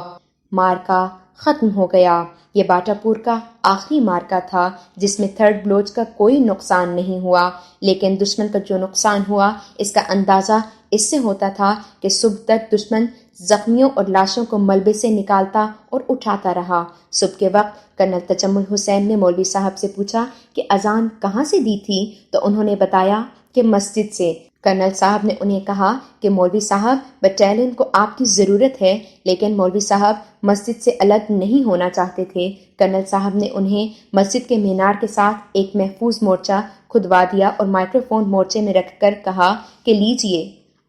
مارکا ختم ہو گیا۔ یہ باٹا پور کا آخری مارکا تھا جس میں تھرڈ بلوچ کا کوئی نقصان نہیں ہوا، لیکن دشمن کا جو نقصان ہوا اس کا اندازہ اس سے ہوتا تھا کہ صبح تک دشمن زخمیوں اور لاشوں کو ملبے سے نکالتا اور اٹھاتا رہا۔ صبح کے وقت کرنل تجمل حسین نے مولوی صاحب سے پوچھا کہ اذان کہاں سے دی تھی تو انہوں نے بتایا کہ مسجد سے۔ کرنل صاحب نے انہیں کہا کہ مولوی صاحب بٹالین کو آپ کی ضرورت ہے، لیکن مولوی صاحب مسجد سے الگ نہیں ہونا چاہتے تھے۔ کرنل صاحب نے انہیں مسجد کے مینار کے ساتھ ایک محفوظ مورچہ کھدوا دیا اور مائکرو فون مورچے میں رکھ کر کہا کہ لیجئے،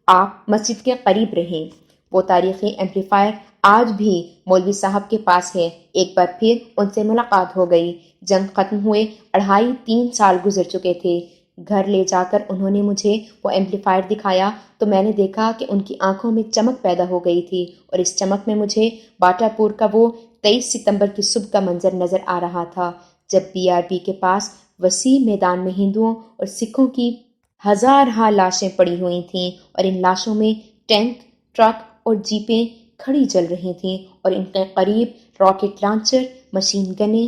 آپ مسجد کے قریب رہیں۔ وہ تاریخی ایمپلیفائر آج بھی مولوی صاحب کے پاس ہے۔ ایک بار پھر ان سے ملاقات ہو گئی۔ جنگ ختم ہوئے 2.5-3 سال گزر چکے تھے۔ گھر لے جا کر انہوں نے مجھے وہ ایمپلیفائر دکھایا تو میں نے دیکھا کہ ان کی آنکھوں میں چمک پیدا ہو گئی تھی، اور اس چمک میں مجھے باٹا پور کا وہ 23 ستمبر کی صبح کا منظر نظر آ رہا تھا جب BRB کے پاس وسیع میدان میں ہندوؤں اور سکھوں کی ہزارہا لاشیں پڑی ہوئی تھیں، اور ان لاشوں میں ٹینک، ٹرک اور جیپیں کھڑی جل رہی تھیں، اور ان کے قریب راکٹ لانچر، مشین گنیں